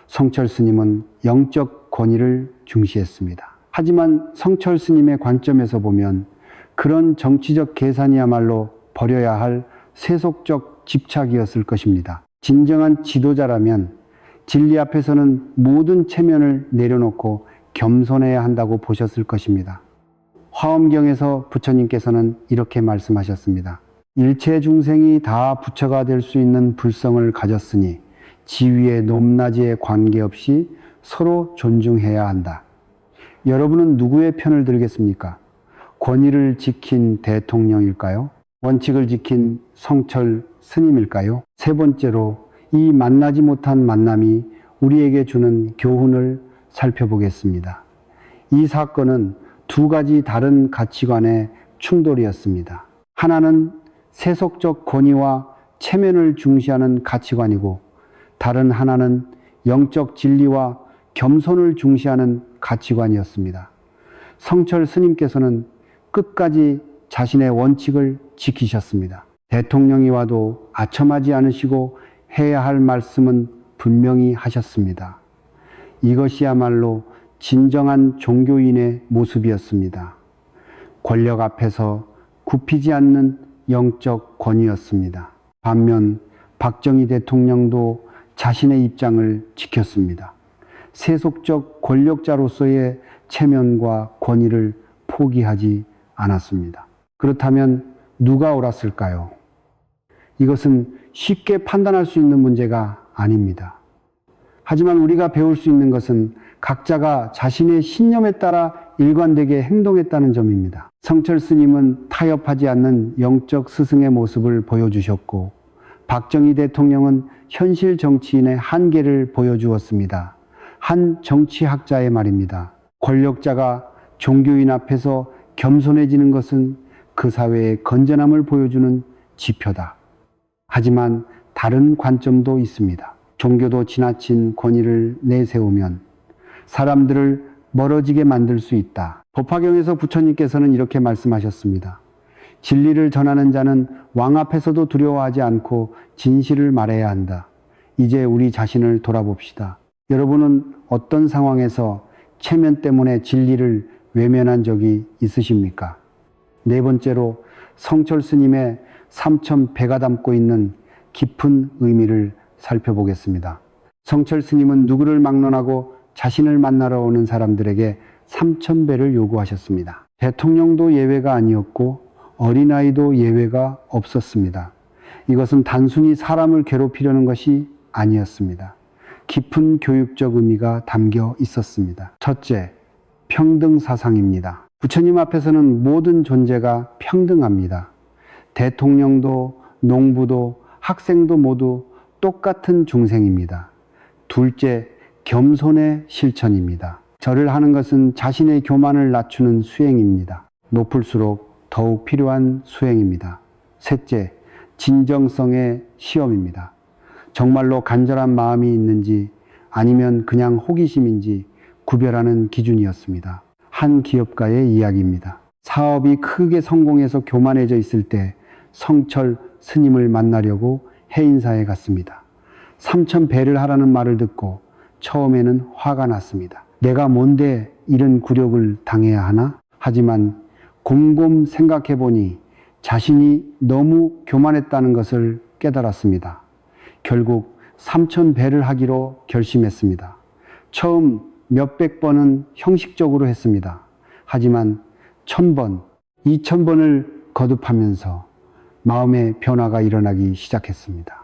성철 스님은 영적 권위를 중시했습니다. 하지만 성철 스님의 관점에서 보면 그런 정치적 계산이야말로 버려야 할 세속적 집착이었을 것입니다. 진정한 지도자라면 진리 앞에서는 모든 체면을 내려놓고 겸손해야 한다고 보셨을 것입니다. 화엄경에서 부처님께서는 이렇게 말씀하셨습니다. 일체 중생이 다 부처가 될 수 있는 불성을 가졌으니 지위의 높낮이에 관계없이 서로 존중해야 한다. 여러분은 누구의 편을 들겠습니까? 권위를 지킨 대통령일까요? 원칙을 지킨 성철 스님일까요? 세 번째로 이 만나지 못한 만남이 우리에게 주는 교훈을 살펴보겠습니다. 이 사건은 두 가지 다른 가치관의 충돌이었습니다. 하나는 세속적 권위와 체면을 중시하는 가치관이고 다른 하나는 영적 진리와 겸손을 중시하는 가치관이었습니다. 성철 스님께서는 끝까지 자신의 원칙을 지키셨습니다. 대통령이 와도 아첨하지 않으시고 해야 할 말씀은 분명히 하셨습니다. 이것이야말로 진정한 종교인의 모습이었습니다. 권력 앞에서 굽히지 않는 영적 권위였습니다. 반면 박정희 대통령도 자신의 입장을 지켰습니다. 세속적 권력자로서의 체면과 권위를 포기하지 않았습니다. 그렇다면 누가 옳았을까요? 이것은 쉽게 판단할 수 있는 문제가 아닙니다. 하지만 우리가 배울 수 있는 것은 각자가 자신의 신념에 따라 일관되게 행동했다는 점입니다. 성철 스님은 타협하지 않는 영적 스승의 모습을 보여주셨고 박정희 대통령은 현실 정치인의 한계를 보여주었습니다. 한 정치학자의 말입니다. 권력자가 종교인 앞에서 겸손해지는 것은 그 사회의 건전함을 보여주는 지표다. 하지만 다른 관점도 있습니다. 종교도 지나친 권위를 내세우면 사람들을 멀어지게 만들 수 있다. 법화경에서 부처님께서는 이렇게 말씀하셨습니다. 진리를 전하는 자는 왕 앞에서도 두려워하지 않고 진실을 말해야 한다. 이제 우리 자신을 돌아봅시다. 여러분은 어떤 상황에서 체면 때문에 진리를 외면한 적이 있으십니까? 네 번째로 성철 스님의 삼천배가 담고 있는 깊은 의미를 살펴보겠습니다. 성철 스님은 누구를 막론하고 자신을 만나러 오는 사람들에게 삼천배를 요구하셨습니다. 대통령도 예외가 아니었고 어린아이도 예외가 없었습니다. 이것은 단순히 사람을 괴롭히려는 것이 아니었습니다. 깊은 교육적 의미가 담겨 있었습니다. 첫째, 평등 사상입니다. 부처님 앞에서는 모든 존재가 평등합니다. 대통령도 농부도 학생도 모두 똑같은 중생입니다. 둘째, 겸손의 실천입니다. 절을 하는 것은 자신의 교만을 낮추는 수행입니다. 높을수록 더욱 필요한 수행입니다. 셋째, 진정성의 시험입니다. 정말로 간절한 마음이 있는지 아니면 그냥 호기심인지 구별하는 기준이었습니다. 한 기업가의 이야기입니다. 사업이 크게 성공해서 교만해져 있을 때 성철 스님을 만나려고 해인사에 갔습니다. 삼천배를 하라는 말을 듣고 처음에는 화가 났습니다. 내가 뭔데 이런 굴욕을 당해야 하나? 하지만 곰곰 생각해 보니 자신이 너무 교만했다는 것을 깨달았습니다. 결국 삼천배를 하기로 결심했습니다. 처음 몇백 번은 형식적으로 했습니다. 하지만 1000번, 2000번을 거듭하면서 마음의 변화가 일어나기 시작했습니다.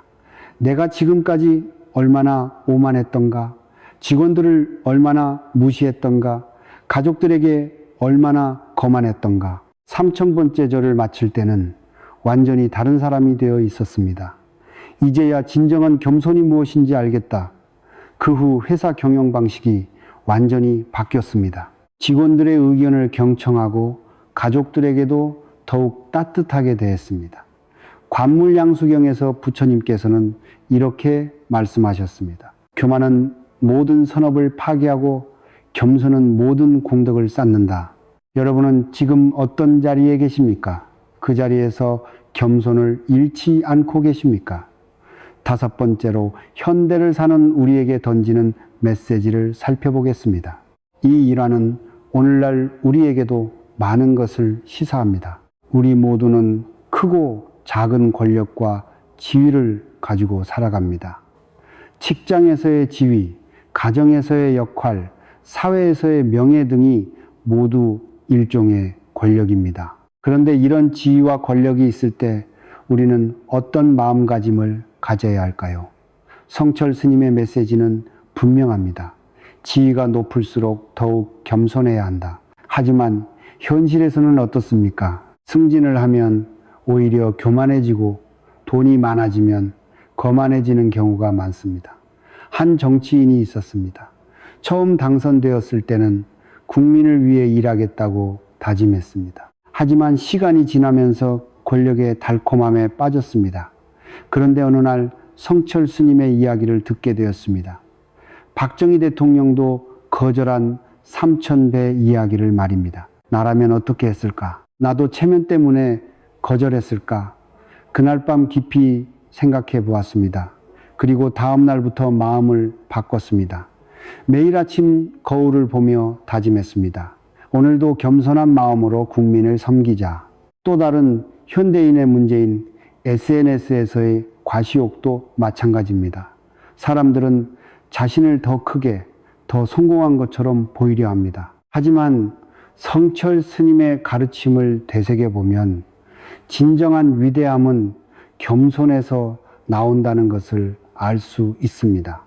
내가 지금까지 얼마나 오만했던가, 직원들을 얼마나 무시했던가, 가족들에게 얼마나 거만했던가. 3000번째 절을 마칠 때는 완전히 다른 사람이 되어 있었습니다. 이제야 진정한 겸손이 무엇인지 알겠다. 그 후 회사 경영 방식이 완전히 바뀌었습니다. 직원들의 의견을 경청하고 가족들에게도 더욱 따뜻하게 대했습니다. 관물양수경에서 부처님께서는 이렇게 말씀하셨습니다. 교만은 모든 선업을 파괴하고 겸손은 모든 공덕을 쌓는다. 여러분은 지금 어떤 자리에 계십니까? 그 자리에서 겸손을 잃지 않고 계십니까? 다섯 번째로 현대를 사는 우리에게 던지는 메시지를 살펴보겠습니다. 이 일화는 오늘날 우리에게도 많은 것을 시사합니다. 우리 모두는 크고 작은 권력과 지위를 가지고 살아갑니다. 직장에서의 지위, 가정에서의 역할, 사회에서의 명예 등이 모두 일종의 권력입니다. 그런데 이런 지위와 권력이 있을 때 우리는 어떤 마음가짐을 가져야 할까요? 성철 스님의 메시지는 분명합니다. 지위가 높을수록 더욱 겸손해야 한다. 하지만 현실에서는 어떻습니까? 승진을 하면 오히려 교만해지고 돈이 많아지면 거만해지는 경우가 많습니다. 한 정치인이 있었습니다. 처음 당선되었을 때는 국민을 위해 일하겠다고 다짐했습니다. 하지만 시간이 지나면서 권력의 달콤함에 빠졌습니다. 그런데 어느 날 성철 스님의 이야기를 듣게 되었습니다. 박정희 대통령도 거절한 3000배 이야기를 말입니다. 나라면 어떻게 했을까? 나도 체면 때문에 거절했을까? 그날 밤 깊이 생각해 보았습니다. 그리고 다음 날부터 마음을 바꿨습니다. 매일 아침 거울을 보며 다짐했습니다. 오늘도 겸손한 마음으로 국민을 섬기자. 또 다른 현대인의 문제인 SNS에서의 과시욕도 마찬가지입니다. 사람들은 자신을 더 크게, 더 성공한 것처럼 보이려 합니다. 하지만 성철 스님의 가르침을 되새겨보면 진정한 위대함은 겸손에서 나온다는 것을 알 수 있습니다.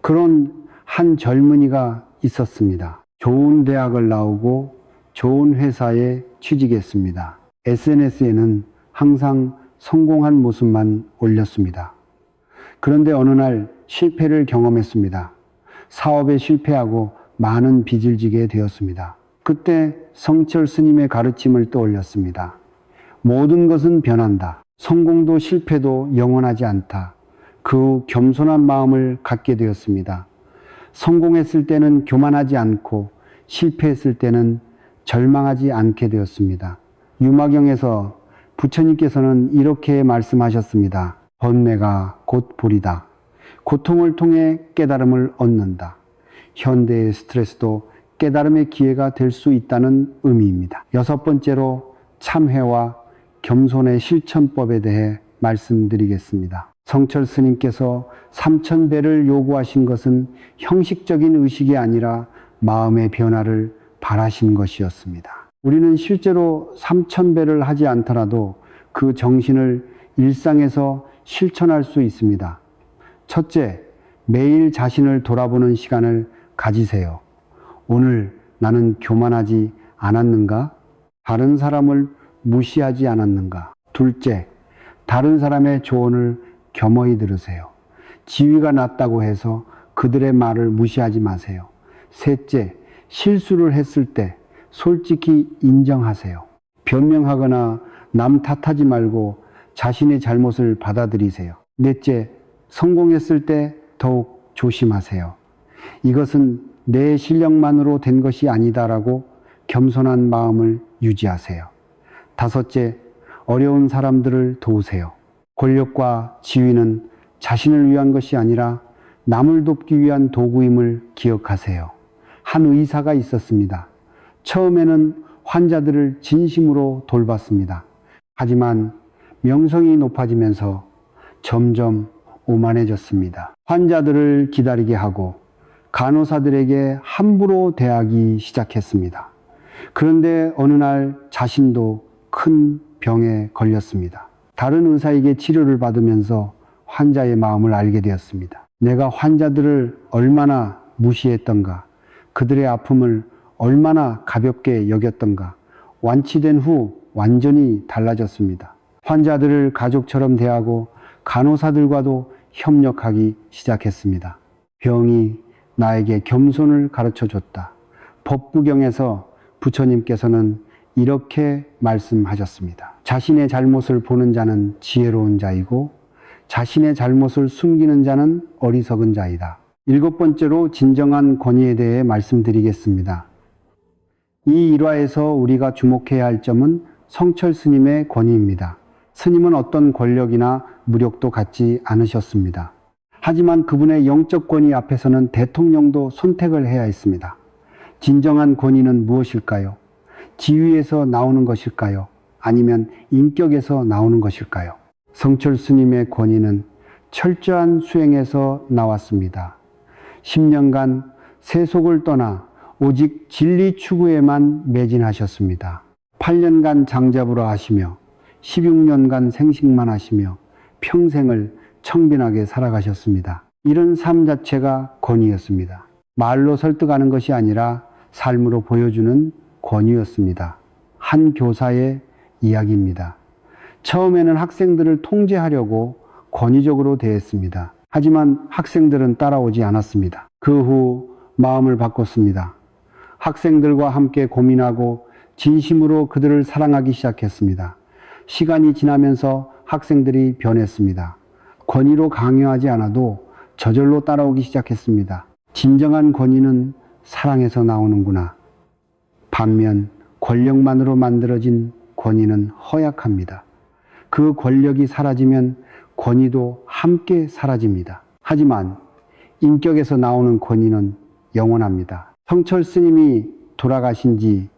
그런 한 젊은이가 있었습니다. 좋은 대학을 나오고 좋은 회사에 취직했습니다. SNS에는 항상 성공한 모습만 올렸습니다. 그런데 어느 날 실패를 경험했습니다. 사업에 실패하고 많은 빚을 지게 되었습니다. 그때 성철 스님의 가르침을 떠올렸습니다. 모든 것은 변한다. 성공도 실패도 영원하지 않다. 그 겸손한 마음을 갖게 되었습니다. 성공했을 때는 교만하지 않고 실패했을 때는 절망하지 않게 되었습니다. 유마경에서 부처님께서는 이렇게 말씀하셨습니다. 번뇌가 곧 불이다. 고통을 통해 깨달음을 얻는다. 현대의 스트레스도 깨달음의 기회가 될 수 있다는 의미입니다. 6번째로 참회와 겸손의 실천법에 대해 말씀드리겠습니다. 성철 스님께서 3000배를 요구하신 것은 형식적인 의식이 아니라 마음의 변화를 바라신 것이었습니다. 우리는 실제로 3000배를 하지 않더라도 그 정신을 일상에서 실천할 수 있습니다. 첫째, 매일 자신을 돌아보는 시간을 가지세요. 오늘 나는 교만하지 않았는가? 다른 사람을 무시하지 않았는가? 둘째, 다른 사람의 조언을 겸허히 들으세요. 지위가 낮다고 해서 그들의 말을 무시하지 마세요. 셋째, 실수를 했을 때 솔직히 인정하세요. 변명하거나 남 탓하지 말고 자신의 잘못을 받아들이세요. 넷째, 성공했을 때 더욱 조심하세요. 이것은 내 실력만으로 된 것이 아니다라고 겸손한 마음을 유지하세요. 다섯째, 어려운 사람들을 도우세요. 권력과 지위는 자신을 위한 것이 아니라 남을 돕기 위한 도구임을 기억하세요. 한 의사가 있었습니다. 처음에는 환자들을 진심으로 돌봤습니다. 하지만 명성이 높아지면서 점점 오만해졌습니다. 환자들을 기다리게 하고 간호사들에게 함부로 대하기 시작했습니다. 그런데 어느 날 자신도 큰 병에 걸렸습니다. 다른 의사에게 치료를 받으면서 환자의 마음을 알게 되었습니다. 내가 환자들을 얼마나 무시했던가, 그들의 아픔을 얼마나 가볍게 여겼던가, 완치된 후 완전히 달라졌습니다. 환자들을 가족처럼 대하고 간호사들과도 협력하기 시작했습니다. 병이 나에게 겸손을 가르쳐 줬다. 법구경에서 부처님께서는 이렇게 말씀하셨습니다. 자신의 잘못을 보는 자는 지혜로운 자이고 자신의 잘못을 숨기는 자는 어리석은 자이다. 7번째로 진정한 권위에 대해 말씀드리겠습니다. 이 일화에서 우리가 주목해야 할 점은 성철 스님의 권위입니다. 스님은 어떤 권력이나 무력도 갖지 않으셨습니다. 하지만 그분의 영적 권위 앞에서는 대통령도 선택을 해야 했습니다. 진정한 권위는 무엇일까요? 지위에서 나오는 것일까요? 아니면 인격에서 나오는 것일까요? 성철 스님의 권위는 철저한 수행에서 나왔습니다. 10년간 세속을 떠나 오직 진리 추구에만 매진하셨습니다. 8년간 장잡으로 하시며 16년간 생식만 하시며 평생을 청빈하게 살아가셨습니다. 이런 삶 자체가 권위였습니다. 말로 설득하는 것이 아니라 삶으로 보여주는 권위였습니다. 한 교사의 이야기입니다. 처음에는 학생들을 통제하려고 권위적으로 대했습니다. 하지만 학생들은 따라오지 않았습니다. 그 후 마음을 바꿨습니다. 학생들과 함께 고민하고 진심으로 그들을 사랑하기 시작했습니다. 시간이 지나면서 학생들이 변했습니다. 권위로 강요하지 않아도 저절로 따라오기 시작했습니다. 진정한 권위는 사랑에서 나오는구나. 반면 권력만으로 만들어진 권위는 허약합니다. 그 권력이 사라지면 권위도 함께 사라집니다. 하지만 인격에서 나오는 권위는 영원합니다. 성철 스님이 돌아가신 지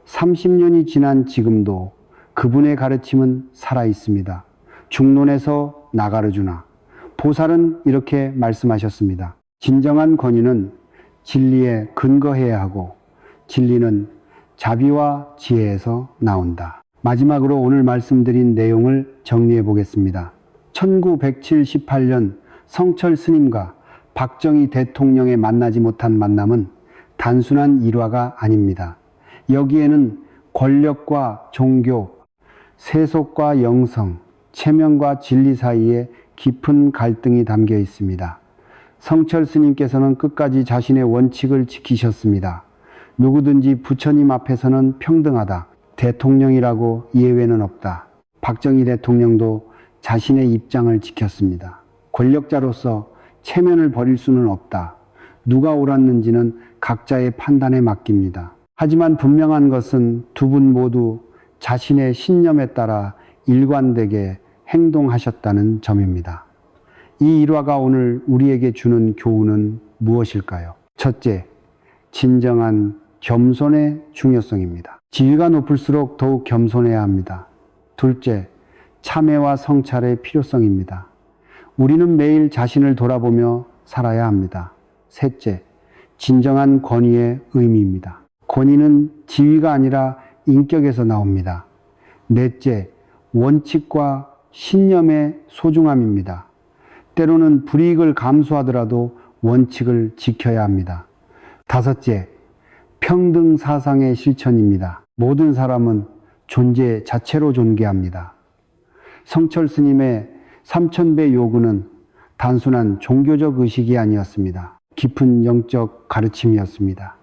30년이 지난 지금도 그분의 가르침은 살아있습니다. 중론에서 나가르주나 보살은 이렇게 말씀하셨습니다. 진정한 권위는 진리에 근거해야 하고 진리는 자비와 지혜에서 나온다. 마지막으로 오늘 말씀드린 내용을 정리해 보겠습니다. 1978년 성철 스님과 박정희 대통령의 만나지 못한 만남은 단순한 일화가 아닙니다. 여기에는 권력과 종교, 세속과 영성, 체면과 진리 사이에 깊은 갈등이 담겨 있습니다. 성철 스님께서는 끝까지 자신의 원칙을 지키셨습니다. 누구든지 부처님 앞에서는 평등하다. 대통령이라고 예외는 없다. 박정희 대통령도 자신의 입장을 지켰습니다. 권력자로서 체면을 버릴 수는 없다. 누가 옳았는지는 각자의 판단에 맡깁니다. 하지만 분명한 것은 두 분 모두 자신의 신념에 따라 일관되게 행동하셨다는 점입니다. 이 일화가 오늘 우리에게 주는 교훈은 무엇일까요? 첫째, 진정한 겸손의 중요성입니다. 지위가 높을수록 더욱 겸손해야 합니다. 둘째, 참회와 성찰의 필요성입니다. 우리는 매일 자신을 돌아보며 살아야 합니다. 셋째, 진정한 권위의 의미입니다. 권위는 지위가 아니라 인격에서 나옵니다. 넷째, 원칙과 신념의 소중함입니다. 때로는 불이익을 감수하더라도 원칙을 지켜야 합니다. 다섯째, 평등 사상의 실천입니다. 모든 사람은 존재 자체로 존귀합니다. 성철 스님의 삼천배 요구는 단순한 종교적 의식이 아니었습니다. 깊은 영적 가르침이었습니다.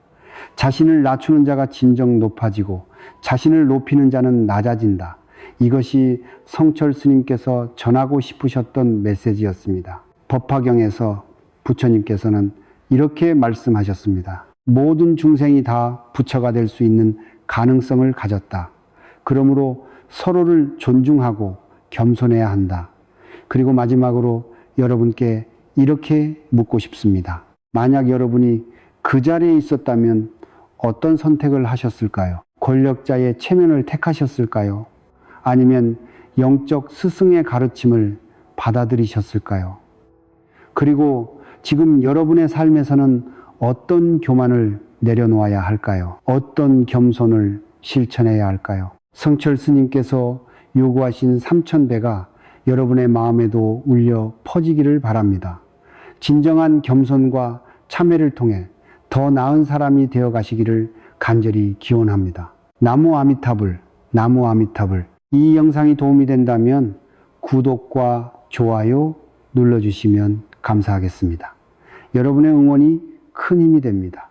자신을 낮추는 자가 진정 높아지고 자신을 높이는 자는 낮아진다. 이것이 성철 스님께서 전하고 싶으셨던 메시지였습니다. 법화경에서 부처님께서는 이렇게 말씀하셨습니다. 모든 중생이 다 부처가 될 수 있는 가능성을 가졌다. 그러므로 서로를 존중하고 겸손해야 한다. 그리고 마지막으로 여러분께 이렇게 묻고 싶습니다. 만약 여러분이 그 자리에 있었다면 어떤 선택을 하셨을까요? 권력자의 체면을 택하셨을까요? 아니면 영적 스승의 가르침을 받아들이셨을까요? 그리고 지금 여러분의 삶에서는 어떤 교만을 내려놓아야 할까요? 어떤 겸손을 실천해야 할까요? 성철 스님께서 요구하신 삼천배가 여러분의 마음에도 울려 퍼지기를 바랍니다. 진정한 겸손과 참회를 통해 더 나은 사람이 되어 가시기를 간절히 기원합니다. 나무 아미타불, 나무 아미타불. 이 영상이 도움이 된다면 구독과 좋아요 눌러주시면 감사하겠습니다. 여러분의 응원이 큰 힘이 됩니다.